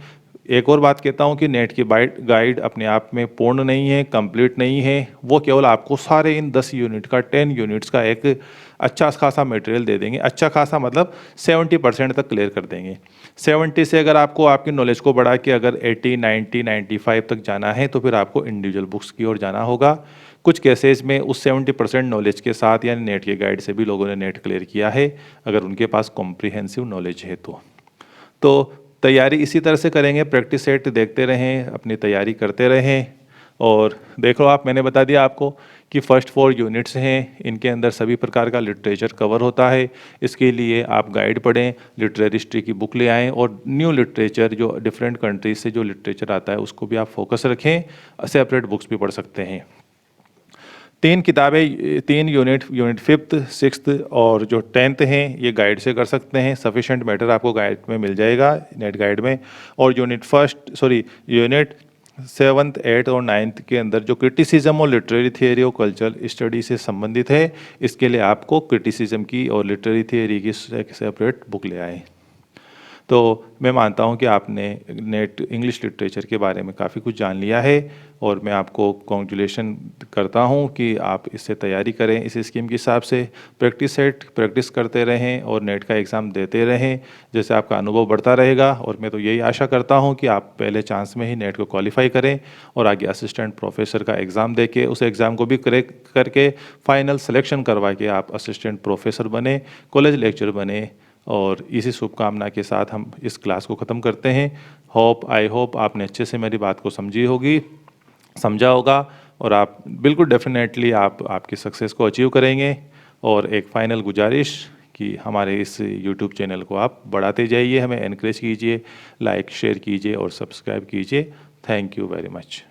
एक और बात कहता हूँ कि नेट की गाइड अपने आप में पूर्ण नहीं है, कंप्लीट नहीं है। वो केवल आपको सारे इन 10 यूनिट का, 10 यूनिट्स का एक अच्छा खासा मटेरियल दे देंगे। अच्छा खासा मतलब 70% तक क्लियर कर देंगे। 70 से अगर आपको आपकी नॉलेज को बढ़ा के अगर 80, 90, 95 तक जाना है तो फिर आपको इंडिविजुअल बुक्स की ओर जाना होगा। कुछ केसेस में उस 70% नॉलेज के साथ यानी नेट की गाइड से भी लोगों ने नेट क्लियर किया है, अगर उनके पास कॉम्प्रिहेंसिव नॉलेज है तो तैयारी इसी तरह से करेंगे। प्रैक्टिस सेट देखते रहें, अपनी तैयारी करते रहें। और देख लो आप, मैंने बता दिया आपको कि फर्स्ट 4 यूनिट्स हैं, इनके अंदर सभी प्रकार का लिटरेचर कवर होता है। इसके लिए आप गाइड पढ़ें, लिटरेरी हिस्ट्री की बुक ले आएँ और न्यू लिटरेचर जो डिफरेंट कंट्रीज से जो लिटरेचर आता है उसको भी आप फोकस रखें। सेपरेट बुक्स भी पढ़ सकते हैं। 3 किताबें, 3 यूनिट 5th, 6th और जो 10th हैं ये गाइड से कर सकते हैं। सफिशेंट मैटर आपको गाइड में मिल जाएगा, नेट गाइड में। और यूनिट 7th, 8th और 9th के अंदर जो क्रिटिसिज्म और लिटरेरी थियोरी और कल्चरल स्टडी से संबंधित है, इसके लिए आपको क्रिटिसिज्म की और लिटरेरी थियोरी की सेपरेट बुक ले आए। तो मैं मानता हूं कि आपने नेट इंग्लिश लिटरेचर के बारे में काफ़ी कुछ जान लिया है और मैं आपको कॉन्ग्रेचुलेशन करता हूं कि आप इससे तैयारी करें। इस स्कीम के हिसाब से प्रैक्टिस करते रहें और नेट का एग्ज़ाम देते रहें। जैसे आपका अनुभव बढ़ता रहेगा और मैं तो यही आशा करता हूं कि आप पहले चांस में ही नेट को क्वालिफाई करें और आगे असिस्टेंट प्रोफेसर का एग्ज़ाम दे के उस एग्ज़ाम को भी क्रैक करके फाइनल सिलेक्शन करवा के आप असिस्टेंट प्रोफेसर बने, कॉलेज लेक्चर बने। और इसी शुभकामना के साथ हम इस क्लास को ख़त्म करते हैं। आई होप आपने अच्छे से मेरी बात को समझा होगा और आप बिल्कुल डेफिनेटली आप आपकी सक्सेस को अचीव करेंगे। और एक फ़ाइनल गुजारिश कि हमारे इस यूट्यूब चैनल को आप बढ़ाते जाइए, हमें एनकरेज कीजिए, लाइक शेयर कीजिए और सब्सक्राइब कीजिए। Thank you very much.